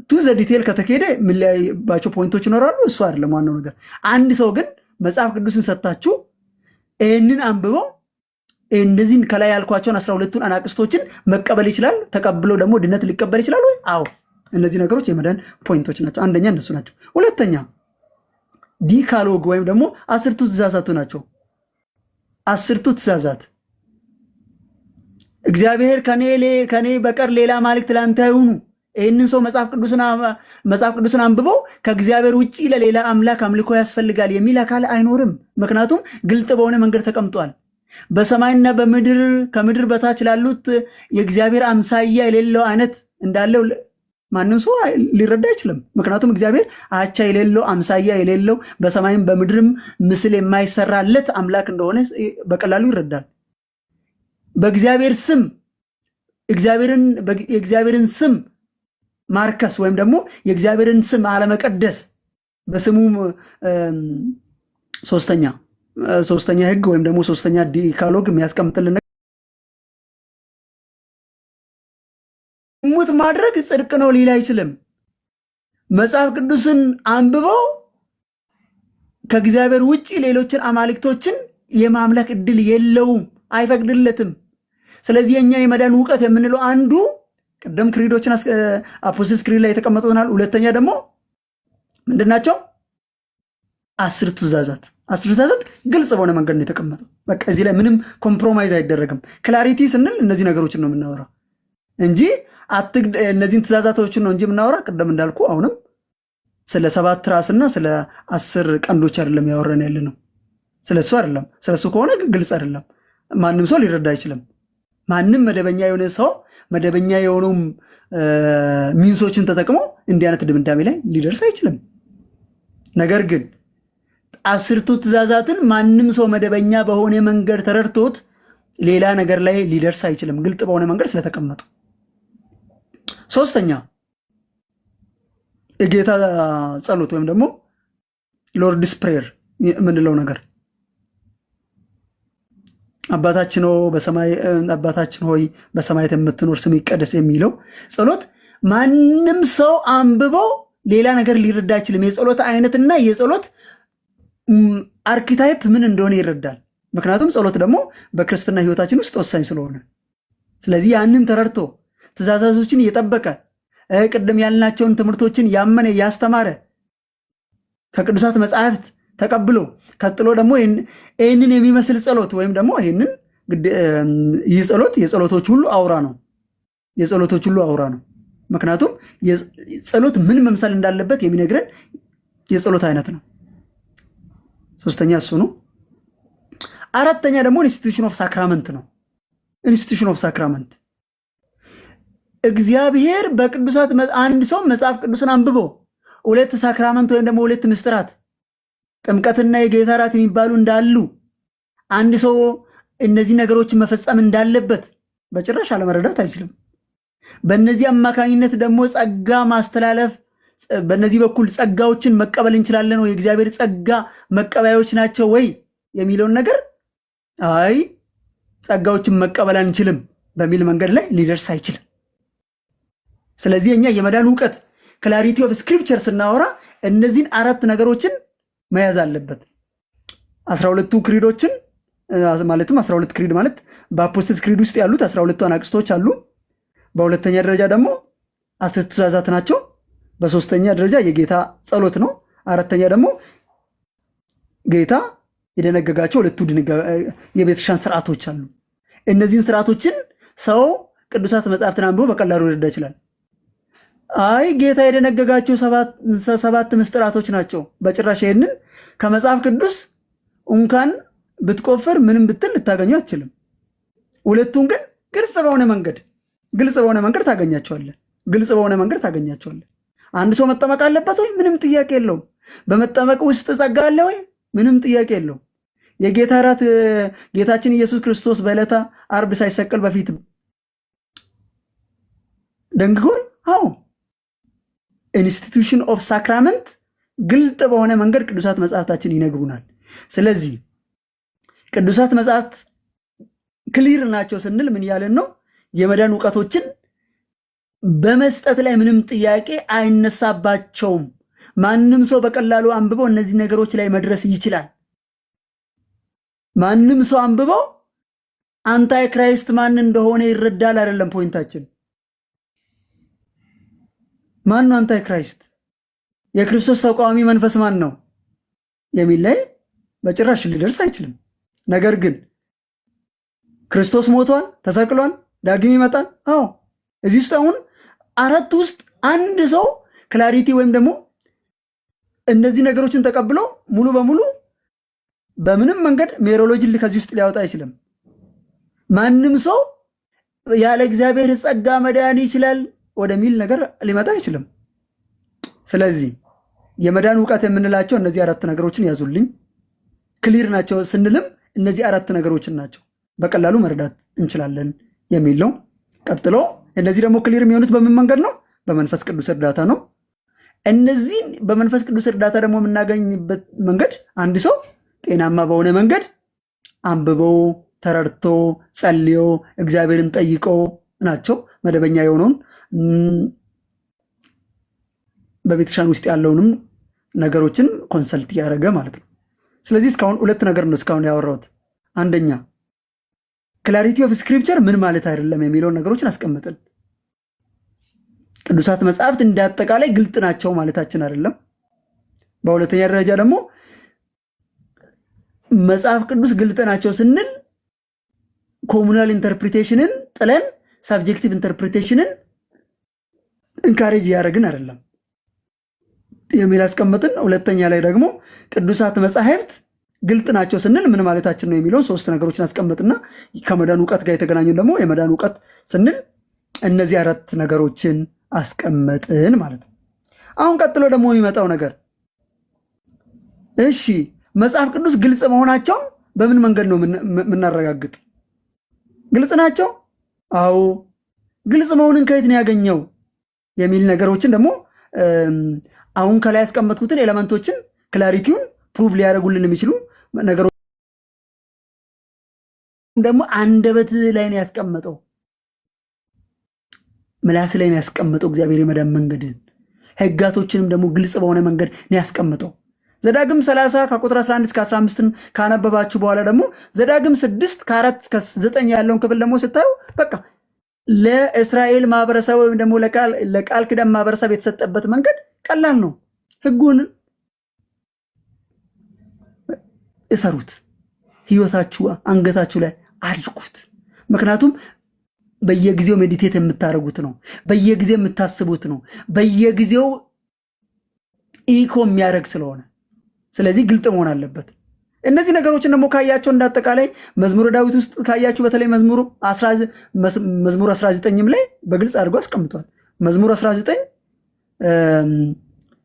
ቱ ዘ ዲቴል ከተካሄደ የምንለያይባቸው ፖይንቶች ይኖራሉ። እሱ አይደለም ዋናው ነገር። አንድ ሰው ግን መጽሐፍ ቅዱስን ሰጥታችሁ ይህንን አንብበው እነዚህን ከላይ ያልኳቸውን 12ቱን አናቅስቶችን መቀበል ይችላል። ተቀብሎ ደግሞ ድነት ሊቀበል ይችላል ወይ? አዎ። እነዚህ ነገሮች የመዳን ፖይንቶች ናቸው። አንደኛ እነሱ ናቸው። ሁለተኛ ዲካሎግ ወይም ደግሞ 10ቱ ትእዛዛቱ ናቸው። 10ቱ ትእዛዛት እግዚአብሔር ከኔ በቀር ሌላ አማልክት ላንተ አይሁኑ። ይህንን ሰው መጽሐፍ ቅዱስን አንብበው ከእግዚአብሔር ውጭ ለሌላ አምላክ አምልኮ ያስፈልጋል የሚል አካል አይኖርም። ምክንያቱም ግልጥ በሆነ መንገድ ተቀምጧል። በሰማይና በምድር ከምድር በታች ላሉት የእግዚአብሔር አምሳያ የሌለው አይነት እንዳለው ማንም ሰው ሊረዳ አይችልም። ምክንያቱም እግዚአብሔር አቻ የሌለው አምሳያ የሌለው በሰማይም በምድርም ምስል የማይሰራለት አምላክ እንደሆነ በቀላሉ ይረዳል። በእግዚአብሔር ስም የእግዚአብሔርን ስም ማርከስ ወይም ደግሞ የእግዚአብሔርን ስም አለመቀደስ በስሙ ሶስተኛ ህግ ወይም ደግሞ ሶስተኛ ዲካሎግ የሚያስቀምጥልን ሙት ማድረግ ጽድቅ ነው ሊል አይችልም። መጽሐፍ ቅዱስን አንብበው ከእግዚአብሔር ውጭ ሌሎችን አማልክቶችን የማምለክ እድል የለውም፣ አይፈቅድለትም። ስለዚህ የኛ የመዳን እውቀት የምንለው አንዱ ቅደም ክሪዶችን አፖስትልስ ክሪድ ላይ የተቀመጡናል። ሁለተኛ ደግሞ ምንድናቸው? 10 ትእዛዛት። 10 ትእዛዛት ግልጽ በሆነ መንገድ ነው የተቀመጠው። በቃ እዚህ ላይ ምንም ኮምፕሮማይዝ አይደረግም። ክላሪቲ ስንል እነዚህ ነገሮችን ነው የምናወራው እንጂ እነዚህን ትእዛዛቶችን ነው እንጂ የምናወራ ቅደም እንዳልኩ አሁንም ስለ 7 ራስና ስለ 10 ቀንዶች አይደለም ያወራን ያለ ነው። ስለሱ አይደለም። ስለሱ ከሆነ ግልጽ አይደለም፣ ማንም ሰው ሊረዳ አይችልም። ማንም መደበኛ የሆነ ሰው መደበኛ የሆኑ ሚንሶችን ተጠቅሞ እንዲህ አይነት ድምዳሜ ላይ ሊደርስ አይችልም። ነገር ግን 10ቱ ትእዛዛትን ማንም ሰው መደበኛ በሆነ መንገድ ተረድቶት ሌላ ነገር ላይ ሊደርስ አይችልም፣ ግልጥ በሆነ መንገድ ስለተቀመጡ። ሶስተኛ የጌታ ጸሎት ወይም ደግሞ ሎርድስ ፕሬየር የምንለው ነገር አባታችን ሆይ በሰማያት የምትኖር ስምህ ይቀደስ የሚለው ጸሎት ማንም ሰው አንብበው ሌላ ነገር ሊረዳ አይችልም። የጸሎት አይነትና የጸሎት አርኪታይፕ ምን እንደሆነ ይረዳል። ምክንያቱም ጸሎት ደግሞ በክርስትና ሕይወታችን ውስጥ ወሳኝ ስለሆነ፣ ስለዚህ ያንን ተረድቶ ትእዛዛቶችን እየጠበቀ ቅድም ያልናቸውን ትምህርቶችን ያመነ ያስተማረ ከቅዱሳት መጻሕፍት ተቀብሎ ቀጥሎ ደግሞ ይህንን የሚመስል ጸሎት ወይም ደግሞ ይህ ጸሎት የጸሎቶች ሁሉ አውራ ነው። የጸሎቶች ሁሉ አውራ ነው። ምክንያቱም ጸሎት ምን መምሰል እንዳለበት የሚነግረን የጸሎት አይነት ነው። ሶስተኛ እሱ ነው። አራተኛ ደግሞ ኢንስቲትዩሽን ኦፍ ሳክራመንት ነው። ኢንስቲትዩሽን ኦፍ ሳክራመንት እግዚአብሔር በቅዱሳት አንድ ሰው መጽሐፍ ቅዱስን አንብቦ 2 ሳክራመንት ወይም ደግሞ 2 ምስጢራት ጥምቀትና የጌታ እራት የሚባሉ እንዳሉ አንድ ሰው እነዚህ ነገሮችን መፈጸም እንዳለበት በጭራሽ አለመረዳት አይችልም። በእነዚህ አማካኝነት ደግሞ ጸጋ ማስተላለፍ፣ በእነዚህ በኩል ጸጋዎችን መቀበል እንችላለን ወይ፣ የእግዚአብሔር ጸጋ መቀበያዎች ናቸው ወይ የሚለውን ነገር አይ ጸጋዎችን መቀበል አንችልም በሚል መንገድ ላይ ሊደርስ አይችልም። ስለዚህ እኛ የመዳን እውቀት ክላሪቲ ኦፍ ስክሪፕቸር ስናወራ እነዚህን 4 ነገሮችን መያዝ አለበት። 12ቱ ክሪዶችን ማለትም 12 ክሪድ ማለት በአፖስትልስ ክሪድ ውስጥ ያሉት 12ቱ አናቅስቶች አሉ። በሁለተኛ ደረጃ ደግሞ 10 ትእዛዛት ናቸው። በሶስተኛ ደረጃ የጌታ ጸሎት ነው። አራተኛ ደግሞ ጌታ የደነገጋቸው 2 የቤተክርስቲያን ስርዓቶች አሉ። እነዚህን ስርዓቶችን ሰው ቅዱሳት መጽሐፍትን አንብቦ በቀላሉ ሊረዳ ይችላል። አይ ጌታ የደነገጋቸው 7 ምስጢራቶች ናቸው፣ በጭራሽ ይሄንን ከመጽሐፍ ቅዱስ እንኳን ብትቆፍር ምንም ብትል ልታገኘው አትችልም። ሁለቱን ግን ግልጽ በሆነ መንገድ ታገኛቸዋለህ። ግልጽ በሆነ መንገድ ታገኛቸዋለህ። አንድ ሰው መጠመቅ አለበት ወይ? ምንም ጥያቄ የለውም። በመጠመቅ ውስጥ ጸጋ አለ ወይ? ምንም ጥያቄ የለውም። የጌታ እራት ጌታችን ኢየሱስ ክርስቶስ በዕለተ ዓርብ ሳይሰቀል በፊት ደንግጎን? አዎ። ኢንስቲትዩሽን ኦፍ ሳክራመንት ግልጥ በሆነ መንገድ ቅዱሳት መጽሐፍታችን ይነግሩናል። ስለዚህ ቅዱሳት መጽሐፍት ክሊር ናቸው ስንል ምን ያለን ነው? የመዳን እውቀቶችን በመስጠት ላይ ምንም ጥያቄ አይነሳባቸውም። ማንም ሰው በቀላሉ አንብበው እነዚህ ነገሮች ላይ መድረስ ይችላል። ማንም ሰው አንብበው አንታይ ክራይስት ማን እንደሆነ ይረዳል። አይደለም ፖይንታችን። ማን ነው አንታይ ክራይስት? የክርስቶስ ተቃዋሚ መንፈስ ማን ነው የሚል ላይ በጭራሽ ሊደርስ አይችልም። ነገር ግን ክርስቶስ ሞቷል፣ ተሰቅሏል፣ ዳግም ይመጣል። አዎ። እዚህ ውስጥ አሁን አራት ውስጥ አንድ ሰው ክላሪቲ ወይም ደግሞ እነዚህ ነገሮችን ተቀብሎ ሙሉ በሙሉ በምንም መንገድ ሜሮሎጂ ከዚህ ውስጥ ሊያወጣ አይችልም። ማንም ሰው ያለ እግዚአብሔር ጸጋ መዳን ይችላል ወደሚል ነገር ሊመጣ አይችልም። ስለዚህ የመዳን እውቀት የምንላቸው እነዚህ አራት ነገሮችን ያዙልኝ። ክሊር ናቸው ስንልም እነዚህ አራት ነገሮችን ናቸው፣ በቀላሉ መረዳት እንችላለን የሚል ነው። ቀጥሎ እነዚህ ደግሞ ክሊር የሚሆኑት በምን መንገድ ነው? በመንፈስ ቅዱስ እርዳታ ነው። እነዚህን በመንፈስ ቅዱስ እርዳታ ደግሞ የምናገኝበት መንገድ አንድ ሰው ጤናማ በሆነ መንገድ አንብቦ ተረድቶ ጸልዮ እግዚአብሔርን ጠይቆ ናቸው። መደበኛ የሆነውን በቤተክርስቲያን ውስጥ ያለውንም ነገሮችን ኮንሰልት እያደረገ ማለት ነው። ስለዚህ እስካሁን ሁለት ነገር ነው እስካሁን ያወራሁት። አንደኛ ክላሪቲ ኦፍ ስክሪፕቸር ምን ማለት አይደለም የሚለውን ነገሮችን አስቀምጥን። ቅዱሳት መጽሐፍት እንዳጠቃላይ ግልጥ ናቸው ማለታችን አይደለም። በሁለተኛ ደረጃ ደግሞ መጽሐፍ ቅዱስ ግልጥ ናቸው ስንል ኮሙናል ኢንተርፕሪቴሽንን ጥለን ሳብጀክቲቭ ኢንተርፕሪቴሽንን ኢንካሬጅ እያደረግን አይደለም የሚል አስቀምጥን። ሁለተኛ ላይ ደግሞ ቅዱሳት መጽሐፍት ግልጥ ናቸው ስንል ምን ማለታችን ነው የሚለውን ሶስት ነገሮችን አስቀምጥና ከመዳን እውቀት ጋር የተገናኙ ደግሞ የመዳን እውቀት ስንል እነዚህ አራት ነገሮችን አስቀመጥን ማለት ነው። አሁን ቀጥሎ ደግሞ የሚመጣው ነገር እሺ መጽሐፍ ቅዱስ ግልጽ መሆናቸውን በምን መንገድ ነው የምናረጋግጥ? ግልጽ ናቸው? አዎ። ግልጽ መሆንን ከየት ነው ያገኘው የሚል ነገሮችን ደግሞ አሁን ከላይ ያስቀመጥኩትን ኤሌመንቶችን ክላሪቲውን ፕሩቭ ሊያደርጉልን የሚችሉ ነገሮች ደግሞ አንደበት ላይ ነው ያስቀመጠው፣ ምላስ ላይ ነው ያስቀመጠው። እግዚአብሔር የመዳን መንገድን ሕጋቶችንም ደግሞ ግልጽ በሆነ መንገድ ነው ያስቀመጠው። ዘዳግም 30 ከቁጥር 11 እስከ 15 ካነበባችሁ በኋላ ደግሞ ዘዳግም 6 ከ4 እስከ 9 ያለውን ክፍል ደግሞ ስታዩ በቃ ለእስራኤል ማህበረሰብ ወይም ደግሞ ለቃል ኪዳን ማህበረሰብ የተሰጠበት መንገድ ቀላል ነው። ሕጉን እሰሩት፣ ህይወታችሁ አንገታችሁ ላይ አድርጉት። ምክንያቱም በየጊዜው ሜዲቴት የምታደርጉት ነው፣ በየጊዜው የምታስቡት ነው፣ በየጊዜው ኢኮ የሚያደርግ ስለሆነ ስለዚህ ግልጥ መሆን አለበት። እነዚህ ነገሮችን ደግሞ ካያቸው እንዳጠቃላይ መዝሙረ ዳዊት ውስጥ ካያችሁ በተለይ መዝሙር 19ም ላይ በግልጽ አድርጎ አስቀምጧል። መዝሙር 19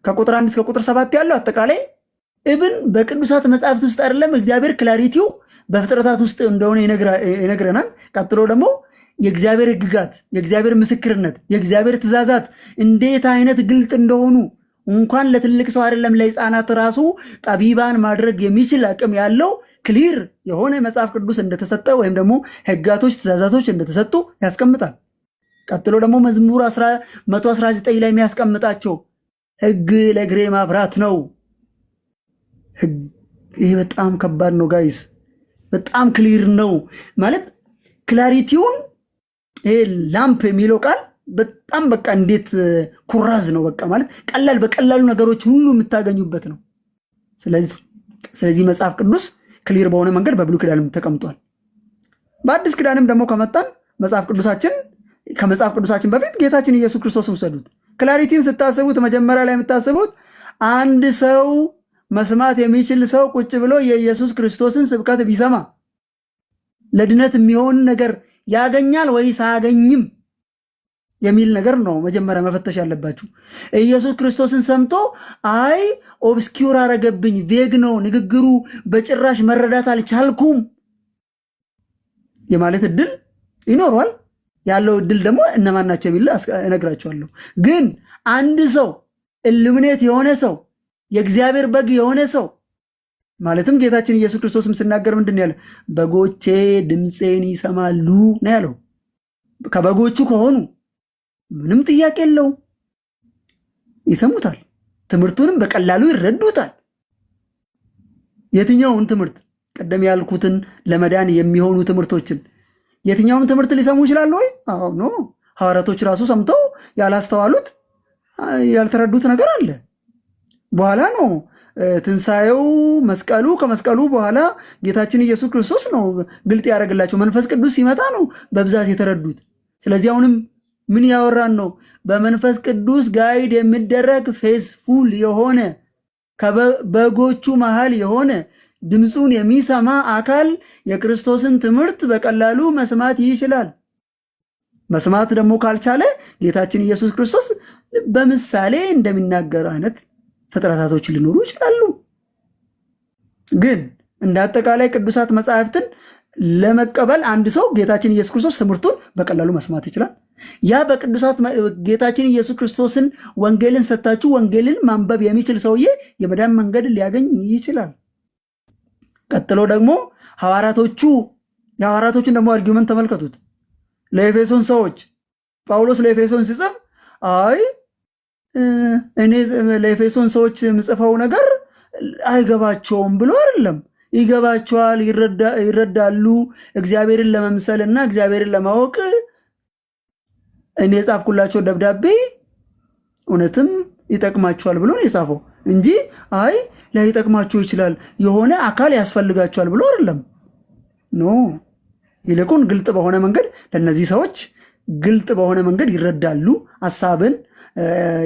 ከቁጥር 1 እስከ ቁጥር 7 ያለው አጠቃላይ ኢብን በቅዱሳት መጽሐፍት ውስጥ አይደለም እግዚአብሔር ክላሪቲው በፍጥረታት ውስጥ እንደሆነ ይነግረናል። ቀጥሎ ደግሞ የእግዚአብሔር ሕግጋት፣ የእግዚአብሔር ምስክርነት፣ የእግዚአብሔር ትእዛዛት እንዴት አይነት ግልጥ እንደሆኑ እንኳን ለትልቅ ሰው አይደለም ለሕፃናት ራሱ ጠቢባን ማድረግ የሚችል አቅም ያለው ክሊር የሆነ መጽሐፍ ቅዱስ እንደተሰጠ ወይም ደግሞ ሕጋቶች፣ ትእዛዛቶች እንደተሰጡ ያስቀምጣል። ቀጥሎ ደግሞ መዝሙር 119 ላይ የሚያስቀምጣቸው ሕግ ለእግሬ ማብራት ነው። ይሄ በጣም ከባድ ነው ጋይስ፣ በጣም ክሊር ነው ማለት ክላሪቲውን ይሄ ላምፕ የሚለው ቃል በጣም በቃ እንዴት ኩራዝ ነው በቃ ማለት ቀላል በቀላሉ ነገሮች ሁሉ የምታገኙበት ነው። ስለዚህ መጽሐፍ ቅዱስ ክሊር በሆነ መንገድ በብሉይ ኪዳንም ተቀምጧል። በአዲስ ኪዳንም ደግሞ ከመጣን ከመጽሐፍ ቅዱሳችን በፊት ጌታችን ኢየሱስ ክርስቶስን ውሰዱት። ክላሪቲን ስታስቡት መጀመሪያ ላይ የምታስቡት አንድ ሰው መስማት የሚችል ሰው ቁጭ ብሎ የኢየሱስ ክርስቶስን ስብከት ቢሰማ ለድነት የሚሆን ነገር ያገኛል ወይስ አያገኝም የሚል ነገር ነው መጀመሪያ መፈተሽ ያለባችሁ። ኢየሱስ ክርስቶስን ሰምቶ አይ ኦብስኪውር አረገብኝ፣ ቬግ ነው ንግግሩ፣ በጭራሽ መረዳት አልቻልኩም የማለት እድል ይኖረዋል። ያለው እድል ደግሞ እነማን ናቸው የሚል እነግራቸዋለሁ። ግን አንድ ሰው ኢሉሚኔት የሆነ ሰው የእግዚአብሔር በግ የሆነ ሰው ማለትም ጌታችን ኢየሱስ ክርስቶስም ሲናገር ምንድን ያለ? በጎቼ ድምፄን ይሰማሉ ነው ያለው። ከበጎቹ ከሆኑ ምንም ጥያቄ የለው፣ ይሰሙታል። ትምህርቱንም በቀላሉ ይረዱታል። የትኛውን ትምህርት? ቀደም ያልኩትን ለመዳን የሚሆኑ ትምህርቶችን የትኛውም ትምህርት ሊሰሙ ይችላሉ ወይ? አዎ ኖ። ሐዋርያቶች ራሱ ሰምተው ያላስተዋሉት ያልተረዱት ነገር አለ። በኋላ ነው ትንሣኤው፣ መስቀሉ፣ ከመስቀሉ በኋላ ጌታችን ኢየሱስ ክርስቶስ ነው ግልጥ ያደረግላቸው። መንፈስ ቅዱስ ሲመጣ ነው በብዛት የተረዱት። ስለዚህ አሁንም ምን ያወራን ነው? በመንፈስ ቅዱስ ጋይድ የሚደረግ ፌስፉል የሆነ ከበጎቹ መሃል የሆነ ድምፁን የሚሰማ አካል የክርስቶስን ትምህርት በቀላሉ መስማት ይችላል። መስማት ደግሞ ካልቻለ ጌታችን ኢየሱስ ክርስቶስ በምሳሌ እንደሚናገር አይነት ፍጥረታቶች ሊኖሩ ይችላሉ። ግን እንደ አጠቃላይ ቅዱሳት መጻሕፍትን ለመቀበል አንድ ሰው ጌታችን ኢየሱስ ክርስቶስ ትምህርቱን በቀላሉ መስማት ይችላል። ያ በቅዱሳት ጌታችን ኢየሱስ ክርስቶስን ወንጌልን ሰጥታችሁ ወንጌልን ማንበብ የሚችል ሰውዬ የመዳን መንገድ ሊያገኝ ይችላል። ቀጥሎ ደግሞ የሐዋርያቶችን ደግሞ አርጊውመንት ተመልከቱት። ለኤፌሶን ሰዎች ጳውሎስ ለኤፌሶን ሲጽፍ አይ እኔ ለኤፌሶን ሰዎች የምጽፈው ነገር አይገባቸውም ብሎ አይደለም። ይገባቸዋል፣ ይረዳሉ። እግዚአብሔርን ለመምሰልና እግዚአብሔርን ለማወቅ እኔ የጻፍኩላቸው ደብዳቤ እውነትም ይጠቅማቸዋል ብሎ ነው የጻፈው እንጂ አይ ላይጠቅማቸው ይችላል የሆነ አካል ያስፈልጋቸዋል ብሎ አይደለም። ኖ ይልቁን ግልጥ በሆነ መንገድ ለእነዚህ ሰዎች ግልጥ በሆነ መንገድ ይረዳሉ። ሐሳብን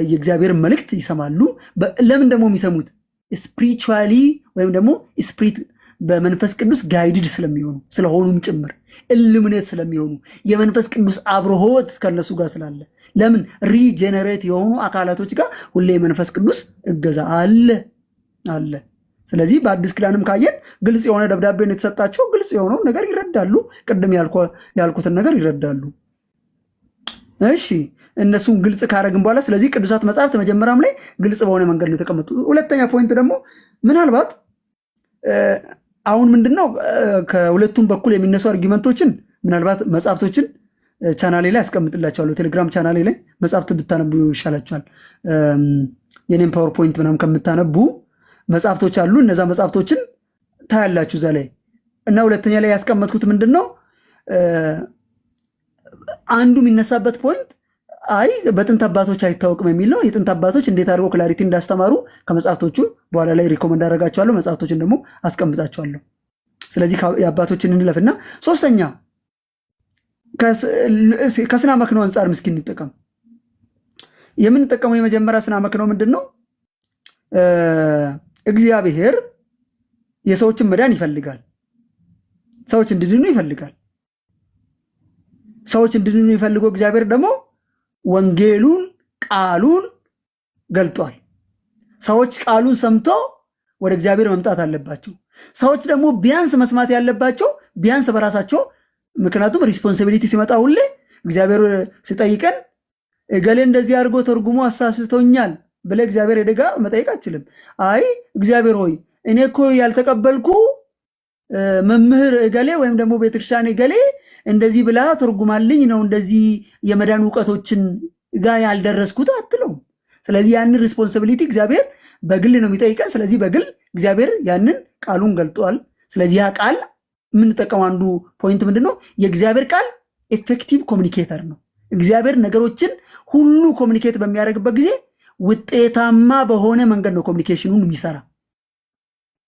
የእግዚአብሔር መልእክት ይሰማሉ። ለምን ደግሞ የሚሰሙት ስፒሪቹዋሊ ወይም ደግሞ ስፒሪት በመንፈስ ቅዱስ ጋይድድ ስለሆኑም ጭምር ኢሉሚኔት ስለሚሆኑ የመንፈስ ቅዱስ አብሮሆት ከነሱ ጋር ስላለ ለምን ሪጀነሬት የሆኑ አካላቶች ጋር ሁሌ የመንፈስ ቅዱስ እገዛ አለ። ስለዚህ በአዲስ ኪዳንም ካየን ግልጽ የሆነ ደብዳቤን የተሰጣቸው ግልጽ የሆነው ነገር ይረዳሉ። ቅድም ያልኩትን ነገር ይረዳሉ። እሺ እነሱን ግልጽ ካረግን በኋላ ስለዚህ ቅዱሳት መጽሐፍት መጀመሪያም ላይ ግልጽ በሆነ መንገድ ነው የተቀመጡ። ሁለተኛ ፖይንት ደግሞ ምናልባት አሁን ምንድነው ከሁለቱም በኩል የሚነሱ አርጊመንቶችን ምናልባት መጽሐፍቶችን ቻናሌ ላይ አስቀምጥላቸዋለሁ። ቴሌግራም ቻናሌ ላይ መጽሐፍት ብታነቡ ይሻላቸዋል። የኔም ፓወርፖይንት ምናምን ከምታነቡ መጽሐፍቶች አሉ። እነዛ መጽሐፍቶችን ታያላችሁ እዛ ላይ እና ሁለተኛ ላይ ያስቀመጥኩት ምንድን ነው አንዱ የሚነሳበት ፖይንት አይ በጥንት አባቶች አይታወቅም የሚል ነው። የጥንት አባቶች እንዴት አድርጎ ክላሪቲ እንዳስተማሩ ከመጽሐፍቶቹ በኋላ ላይ ሪኮመንድ አደረጋቸዋለሁ። መጽሐፍቶችን ደግሞ አስቀምጣቸዋለሁ። ስለዚህ የአባቶችን እንለፍና ሶስተኛ ከስና መክኖ አንጻር ምስኪን እንጠቀም። የምንጠቀመው የመጀመሪያ ስና መክኖ ምንድን ነው? እግዚአብሔር የሰዎችን መዳን ይፈልጋል። ሰዎች እንዲድኑ ይፈልጋል። ሰዎች እንዲድኑ ይፈልገው እግዚአብሔር ደግሞ ወንጌሉን ቃሉን ገልጧል። ሰዎች ቃሉን ሰምቶ ወደ እግዚአብሔር መምጣት አለባቸው። ሰዎች ደግሞ ቢያንስ መስማት ያለባቸው ቢያንስ በራሳቸው ምክንያቱም ሪስፖንሲቢሊቲ ሲመጣ ሁሌ እግዚአብሔር ሲጠይቀን እገሌ እንደዚህ አድርጎ ተርጉሞ አሳስቶኛል ብለ እግዚአብሔር የደጋ መጠየቅ አችልም። አይ እግዚአብሔር ሆይ እኔ እኮ ያልተቀበልኩ መምህር እገሌ ወይም ደግሞ ቤተክርስቲያን እገሌ እንደዚህ ብላ ተርጉማልኝ ነው እንደዚህ የመዳን ዕውቀቶችን ጋር ያልደረስኩት አትለውም። ስለዚህ ያንን ሪስፖንሲቢሊቲ እግዚአብሔር በግል ነው የሚጠይቀን። ስለዚህ በግል እግዚአብሔር ያንን ቃሉን ገልጧል። ስለዚህ ያ ቃል የምንጠቀመው አንዱ ፖይንት ምንድነው? የእግዚአብሔር ቃል ኤፌክቲቭ ኮሚኒኬተር ነው። እግዚአብሔር ነገሮችን ሁሉ ኮሚኒኬት በሚያደርግበት ጊዜ ውጤታማ በሆነ መንገድ ነው ኮሚኒኬሽኑን የሚሰራ።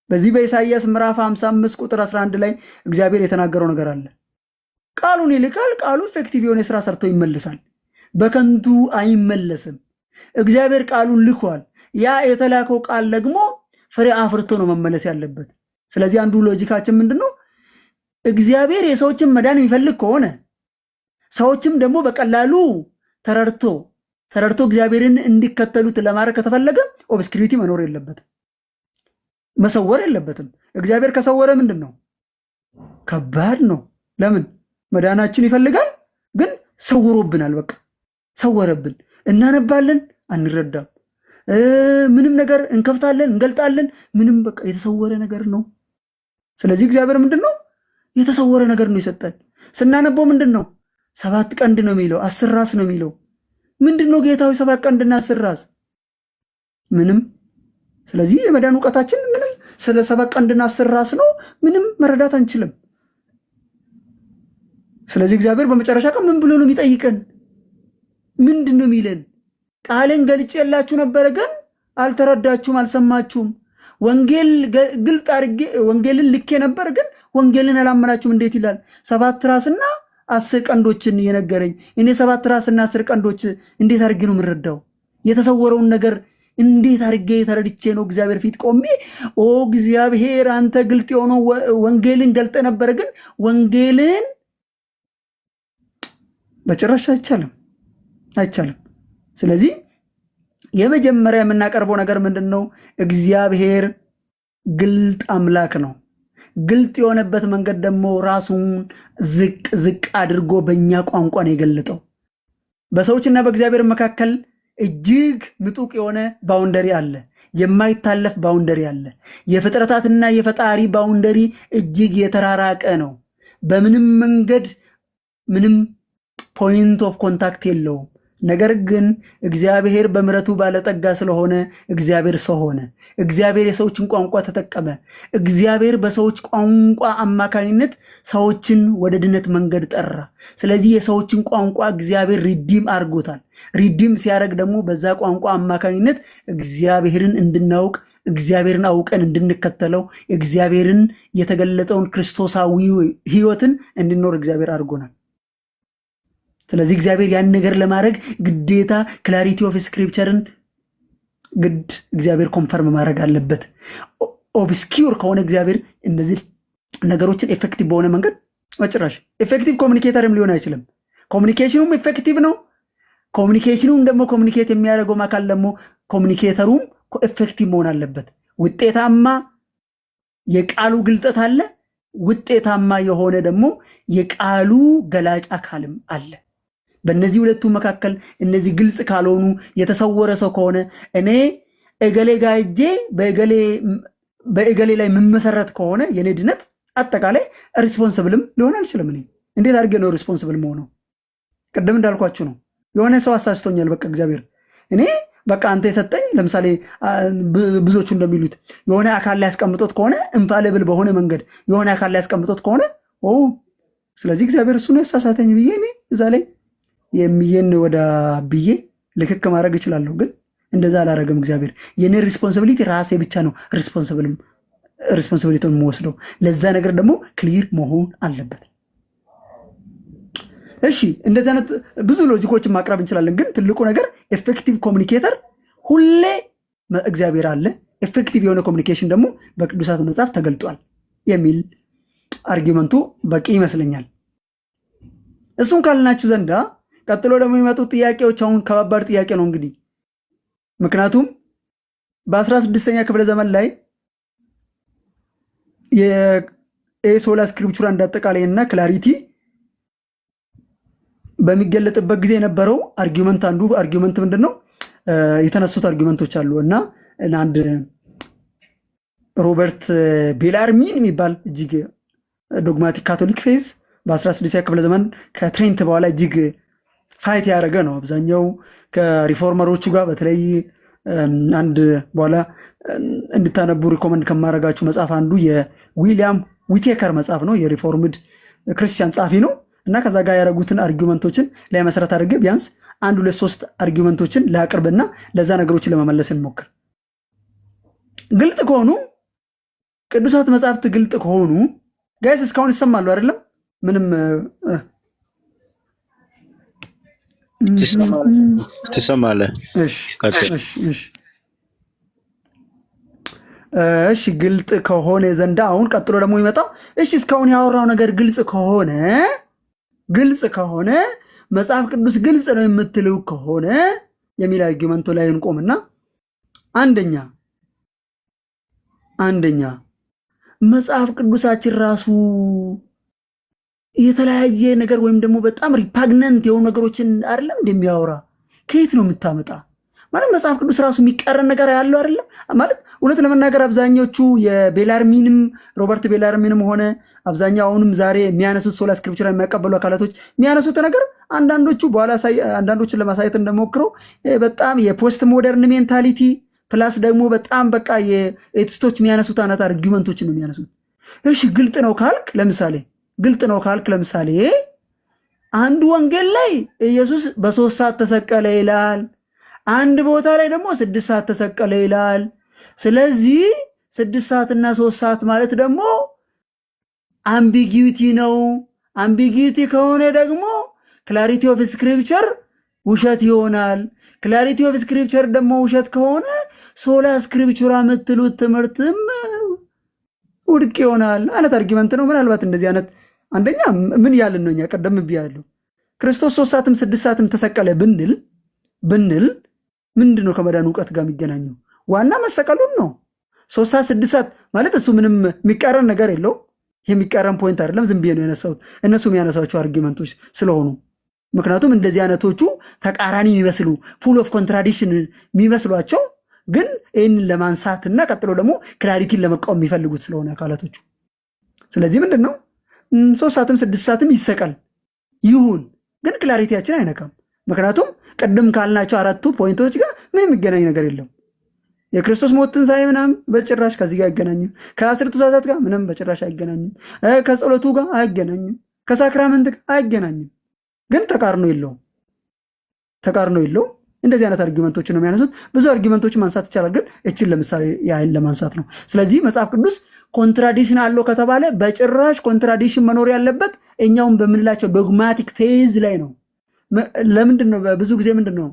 በዚህ በኢሳይያስ ምዕራፍ 55 ቁጥር 11 ላይ እግዚአብሔር የተናገረው ነገር አለ። ቃሉን ይልካል። ቃሉ ኤፌክቲቭ የሆነ ስራ ሰርቶ ይመልሳል፣ በከንቱ አይመለስም። እግዚአብሔር ቃሉን ልኳል። ያ የተላከው ቃል ደግሞ ፍሬ አፍርቶ ነው መመለስ ያለበት። ስለዚህ አንዱ ሎጂካችን ምንድነው? እግዚአብሔር የሰዎችን መዳን የሚፈልግ ከሆነ ሰዎችም ደግሞ በቀላሉ ተረድቶ እግዚአብሔርን እንዲከተሉት ለማድረግ ከተፈለገ ኦብስኪሪቲ መኖር የለበትም፣ መሰወር የለበትም። እግዚአብሔር ከሰወረ ምንድን ነው? ከባድ ነው። ለምን? መዳናችን ይፈልጋል፣ ግን ሰውሮብናል። በቃ ሰወረብን። እናነባለን፣ አንረዳም። ምንም ነገር እንከፍታለን፣ እንገልጣለን፣ ምንም በቃ የተሰወረ ነገር ነው። ስለዚህ እግዚአብሔር ምንድን ነው? የተሰወረ ነገር ነው የሰጠን። ስናነበው ምንድን ነው? 7 ቀንድ ነው የሚለው፣ 10 ራስ ነው የሚለው። ምንድን ነው ጌታዊ 7 ቀንድና 10 ራስ? ምንም። ስለዚህ የመዳን እውቀታችን ምንም ስለ 7 ቀንድና 10 ራስ ነው ምንም መረዳት አንችልም። ስለዚህ እግዚአብሔር በመጨረሻ ቀን ምን ብሎ ነው የሚጠይቀን? ምንድን ነው የሚለን? ቃልን ገልጬላችሁ ነበረ፣ ግን አልተረዳችሁም፣ አልሰማችሁም። ወንጌል ግልጥ አድርጌ ወንጌልን ልኬ ነበር፣ ግን ወንጌልን አላመናችሁም። እንዴት ይላል? 7 ራስና 10 ቀንዶችን የነገረኝ እኔ 7 ራስና 10 ቀንዶች እንዴት አድርጌ ነው የምረዳው? የተሰወረውን ነገር እንዴት አድርጌ ተረድቼ ነው እግዚአብሔር ፊት ቆሜ ኦ እግዚአብሔር አንተ ግልጥ የሆነው ወንጌልን ገልጠ ነበረ፣ ግን ወንጌልን በጭራሽ አይቻልም። ስለዚህ የመጀመሪያ የምናቀርበው ነገር ምንድን ነው? እግዚአብሔር ግልጥ አምላክ ነው። ግልጥ የሆነበት መንገድ ደግሞ ራሱን ዝቅ አድርጎ በእኛ ቋንቋ ነው የገለጠው። በሰዎችና በእግዚአብሔር መካከል እጅግ ምጡቅ የሆነ ባውንደሪ አለ፣ የማይታለፍ ባውንደሪ አለ። የፍጥረታትና የፈጣሪ ባውንደሪ እጅግ የተራራቀ ነው። በምንም መንገድ ምንም ፖይንት ኦፍ ኮንታክት የለውም። ነገር ግን እግዚአብሔር በምሕረቱ ባለጠጋ ስለሆነ እግዚአብሔር ሰው ሆነ። እግዚአብሔር የሰዎችን ቋንቋ ተጠቀመ። እግዚአብሔር በሰዎች ቋንቋ አማካኝነት ሰዎችን ወደ ድነት መንገድ ጠራ። ስለዚህ የሰዎችን ቋንቋ እግዚአብሔር ሪዲም አድርጎታል። ሪዲም ሲያደርግ ደግሞ በዛ ቋንቋ አማካኝነት እግዚአብሔርን እንድናውቅ፣ እግዚአብሔርን አውቀን እንድንከተለው፣ እግዚአብሔርን የተገለጠውን ክርስቶሳዊ ሕይወትን እንድኖር እግዚአብሔር አድርጎናል። ስለዚህ እግዚአብሔር ያን ነገር ለማድረግ ግዴታ ክላሪቲ ኦፍ ስክሪፕቸርን ግድ እግዚአብሔር ኮንፈርም ማድረግ አለበት። ኦብስኪውር ከሆነ እግዚአብሔር እነዚህ ነገሮችን ኤፌክቲቭ በሆነ መንገድ በጭራሽ ኤፌክቲቭ ኮሚኒኬተርም ሊሆን አይችልም። ኮሚኒኬሽኑም ኤፌክቲቭ ነው። ኮሚኒኬሽኑም ደግሞ ኮሚኒኬት የሚያደርገው አካል ደግሞ ኮሚኒኬተሩም ኤፌክቲቭ መሆን አለበት። ውጤታማ የቃሉ ግልጠት አለ። ውጤታማ የሆነ ደግሞ የቃሉ ገላጭ አካልም አለ። በእነዚህ ሁለቱ መካከል እነዚህ ግልጽ ካልሆኑ የተሰወረ ሰው ከሆነ እኔ እገሌ ጋር ሄጄ በእገሌ ላይ የምመሰረት ከሆነ የኔ ድነት አጠቃላይ ሪስፖንስብልም ሊሆን አልችልም። እኔ እንዴት አድርጌ ነው ሪስፖንስብል መሆነው? ቅድም እንዳልኳችሁ ነው። የሆነ ሰው አሳስቶኛል። በቃ እግዚአብሔር እኔ በቃ አንተ የሰጠኝ ለምሳሌ ብዙዎቹ እንደሚሉት የሆነ አካል ላይ ያስቀምጦት ከሆነ ኢንፋሊብል በሆነ መንገድ የሆነ አካል ላይ ያስቀምጦት ከሆነ ስለዚህ እግዚአብሔር እሱ ነው ያሳሳተኝ ብዬ እኔ እዛ ላይ የሚየን ወደ ብዬ ልክክ ማድረግ እችላለሁ። ግን እንደዛ አላረገም እግዚአብሔር። የኔ ሪስፖንሲቢሊቲ ራሴ ብቻ ነው ሪስፖንሲቢሊቲውን የምወስደው። ለዛ ነገር ደግሞ ክሊር መሆን አለበት። እሺ እንደዚህ አይነት ብዙ ሎጂኮችን ማቅረብ እንችላለን። ግን ትልቁ ነገር ኤፌክቲቭ ኮሚኒኬተር ሁሌ እግዚአብሔር አለ። ኤፌክቲቭ የሆነ ኮሚኒኬሽን ደግሞ በቅዱሳት መጽሐፍ ተገልጧል የሚል አርጊመንቱ በቂ ይመስለኛል። እሱን ካልናችሁ ዘንዳ ቀጥሎ ደግሞ የሚመጡት ጥያቄዎች አሁን ከባባድ ጥያቄ ነው እንግዲህ። ምክንያቱም በ16ኛ ክፍለ ዘመን ላይ የሶላ ስክሪፕቹራ እንዳጠቃላይ እና ክላሪቲ በሚገለጥበት ጊዜ የነበረው አርጊመንት አንዱ አርጊመንት ምንድን ነው? የተነሱት አርጊመንቶች አሉ እና አንድ ሮበርት ቤላርሚን የሚባል እጅግ ዶግማቲክ ካቶሊክ ፌዝ በ16ኛ ክፍለ ዘመን ከትሬንት በኋላ እጅግ ፋይት ያደረገ ነው። አብዛኛው ከሪፎርመሮቹ ጋር በተለይ አንድ በኋላ እንድታነቡ ሪኮመንድ ከማድረጋችሁ መጽሐፍ አንዱ የዊሊያም ዊቴከር መጽሐፍ ነው። የሪፎርምድ ክርስቲያን ጻፊ ነው እና ከዛ ጋር ያደረጉትን አርጊመንቶችን ላይ መሰረት አድርገ ቢያንስ 1 2 3 አርጊመንቶችን ላቅርብና ለዛ ነገሮችን ለመመለስ እንሞክር። ግልጥ ከሆኑ ቅዱሳት መጽሐፍት ግልጥ ከሆኑ ጋይስ እስካሁን ይሰማሉ አይደለም? ምንም ትሰማለህ? እሺ ግልጥ ከሆነ ዘንዳ አሁን ቀጥሎ ደግሞ ይመጣው። እሺ እስካሁን ያወራው ነገር ግልጽ ከሆነ መጽሐፍ ቅዱስ ግልጽ ነው የምትለው ከሆነ የሚል አርጊመንቱ ላይ እንቆምና አንደኛ መጽሐፍ ቅዱሳችን ራሱ የተለያየ ነገር ወይም ደግሞ በጣም ሪፓግነንት የሆኑ ነገሮችን አይደለም እንደሚያወራ ከየት ነው የምታመጣ? ማለት መጽሐፍ ቅዱስ ራሱ የሚቃረን ነገር ያለው አይደለም ማለት። እውነት ለመናገር አብዛኞቹ የቤላርሚንም ሮበርት ቤላርሚንም ሆነ አብዛኛው አሁንም ዛሬ የሚያነሱት ሶላ ስክሪፕቸር የሚያቀበሉ አካላቶች የሚያነሱት ነገር አንዳንዶቹ በኋላ አንዳንዶችን ለማሳየት እንደሞክረው በጣም የፖስት ሞደርን ሜንታሊቲ ፕላስ ደግሞ በጣም በቃ የኤቲስቶች የሚያነሱት አይነት አርጊመንቶችን ነው የሚያነሱት። እሺ ግልጥ ነው ካልክ ለምሳሌ አንድ ወንጌል ላይ ኢየሱስ በ3 ሰዓት ተሰቀለ ይላል። አንድ ቦታ ላይ ደግሞ 6 ሰዓት ተሰቀለ ይላል። ስለዚህ 6 ሰዓትና 3 ሰዓት ማለት ደግሞ አምቢጊዩቲ ነው። አምቢጊዩቲ ከሆነ ደግሞ ክላሪቲ ኦፍ ስክሪፕቸር ውሸት ይሆናል። ክላሪቲ ኦፍ ስክሪፕቸር ደግሞ ውሸት ከሆነ ሶላ ስክሪፕቸራ የምትሉት ትምህርትም ውድቅ ይሆናል አይነት አርጊመንት ነው። ምናልባት እንደዚህ አይነት አንደኛ ምን ያልን ነው? እኛ ቀደም ብያለሁ ክርስቶስ 3 ሰዓትም 6 ሰዓትም ተሰቀለ ብንል ምንድን ነው ከመዳን እውቀት ጋር የሚገናኘው? ዋና መሰቀሉን ነው። 3 ሰዓት 6 ሰዓት ማለት እሱ ምንም የሚቃረን ነገር የለው። የሚቃረን ፖይንት አይደለም። ዝም ብዬ ነው ያነሳሁት እነሱ የሚያነሷቸው አርጊመንቶች ስለሆኑ። ምክንያቱም እንደዚህ አይነቶቹ ተቃራኒ የሚመስሉ ፉል ኦፍ ኮንትራዲክሽን የሚመስሏቸው ግን ይህንን ለማንሳትና ቀጥሎ ደግሞ ክላሪቲን ለመቃወም የሚፈልጉት ስለሆነ አካላቶቹ። ስለዚህ ምንድን ነው 3 ሰዓትም 6 ሰዓትም ይሰቀል ይሁን፣ ግን ክላሪቲያችን አይነካም። ምክንያቱም ቅድም ካልናቸው 4ቱ ፖይንቶች ጋር ምንም የሚገናኝ ነገር የለም። የክርስቶስ ሞት ትንሣኤ ምናምን በጭራሽ ከዚህ ጋር አይገናኝም። ከ10ቱ ትእዛዛት ጋር ምንም በጭራሽ አይገናኝም። ከጸሎቱ ጋር አይገናኝም። ከሳክራመንት ጋር አይገናኝም። ግን ተቃርኖ የለውም። እንደዚህ አይነት አርጊመንቶች ነው የሚያነሱት። ብዙ አርጊመንቶች ማንሳት ይቻላል፣ ግን እችን ለምሳሌ ያህል ለማንሳት ነው። ስለዚህ መጽሐፍ ቅዱስ ኮንትራዲክሽን አለው ከተባለ በጭራሽ ኮንትራዲክሽን መኖር ያለበት እኛውን በምንላቸው ዶግማቲክ ፌዝ ላይ ነው። ለምንድን ነው ብዙ ጊዜ ምንድን ነው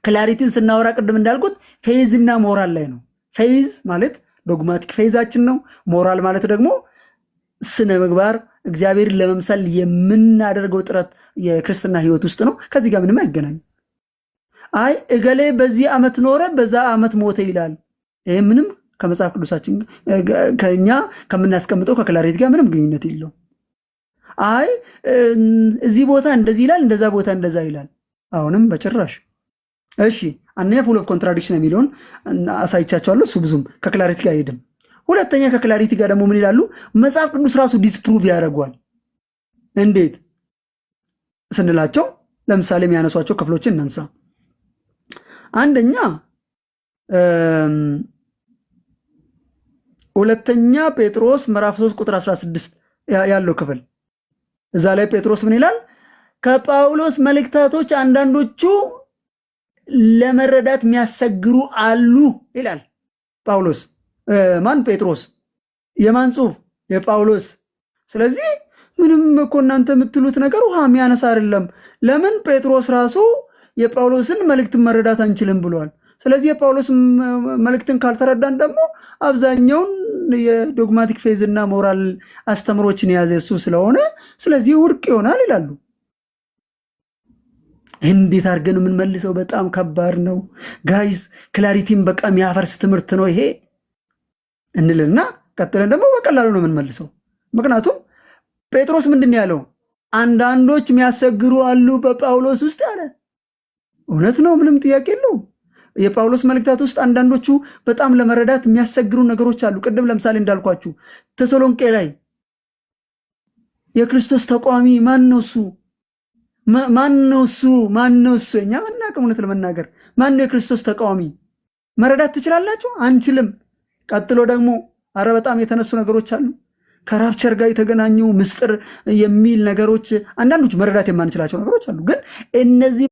ክላሪቲን ስናወራ ቅድም እንዳልኩት ፌዝ እና ሞራል ላይ ነው። ፌዝ ማለት ዶግማቲክ ፌዛችን ነው። ሞራል ማለት ደግሞ ስነ ምግባር እግዚአብሔርን ለመምሰል የምናደርገው ጥረት የክርስትና ህይወት ውስጥ ነው። ከዚህ ጋር ምንም አይገናኝም። አይ እገሌ በዚህ ዓመት ኖረ በዛ ዓመት ሞተ ይላል። ይሄ ምንም ከመጽሐፍ ቅዱሳችን ከኛ ከምናስቀምጠው ከክላሪቲ ጋር ምንም ግንኙነት የለውም። አይ እዚህ ቦታ እንደዚህ ይላል፣ እንደዛ ቦታ እንደዛ ይላል። አሁንም በጭራሽ። እሺ አንደኛ ፉል ኦፍ ኮንትራዲክሽን የሚለውን አሳይቻቸዋለሁ። እሱ ብዙም ከክላሪቲ ጋር አይሄድም። ሁለተኛ ከክላሪቲ ጋር ደግሞ ምን ይላሉ? መጽሐፍ ቅዱስ ራሱ ዲስፕሩቭ ያደርጓል። እንዴት ስንላቸው ለምሳሌ የሚያነሷቸው ክፍሎችን እናንሳ። አንደኛ ሁለተኛ ጴጥሮስ ምዕራፍ 3 ቁጥር 16 ያለው ክፍል እዛ ላይ ጴጥሮስ ምን ይላል? ከጳውሎስ መልእክታቶች አንዳንዶቹ ለመረዳት የሚያስቸግሩ አሉ ይላል። ጳውሎስ ጴጥሮስ የማን ጽሑፍ? የጳውሎስ። ስለዚህ ምንም እኮ እናንተ የምትሉት ነገር ውሃ የሚያነሳ አይደለም። ለምን? ጴጥሮስ ራሱ የጳውሎስን መልእክትን መረዳት አንችልም ብሏል። ስለዚህ የጳውሎስ መልእክትን ካልተረዳን ደግሞ አብዛኛውን የዶግማቲክ ፌዝ እና ሞራል አስተምሮችን የያዘ እሱ ስለሆነ ስለዚህ ውድቅ ይሆናል ይላሉ። እንዴት አድርገን የምንመልሰው? በጣም ከባድ ነው ጋይዝ። ክላሪቲን በቃ የሚያፈርስ ትምህርት ነው ይሄ እንልና ቀጥለን ደግሞ በቀላሉ ነው የምንመልሰው። ምክንያቱም ጴጥሮስ ምንድን ያለው? አንዳንዶች የሚያስቸግሩ አሉ በጳውሎስ ውስጥ አለ። እውነት ነው፣ ምንም ጥያቄ የለውም። የጳውሎስ መልእክታት ውስጥ አንዳንዶቹ በጣም ለመረዳት የሚያስቸግሩ ነገሮች አሉ። ቅድም ለምሳሌ እንዳልኳችሁ ተሰሎንቄ ላይ የክርስቶስ ተቃዋሚ ማን ነው እሱ? እኛ አናውቅም። እውነት ለመናገር ማን ነው የክርስቶስ ተቃዋሚ? መረዳት ትችላላችሁ? አንችልም። ቀጥሎ ደግሞ በጣም የተነሱ ነገሮች አሉ። ከራፕቸር ጋር የተገናኙ ምስጢር የሚል ነገሮች፣ አንዳንዶች መረዳት የማንችላቸው ነገሮች አሉ። ግን እነዚህ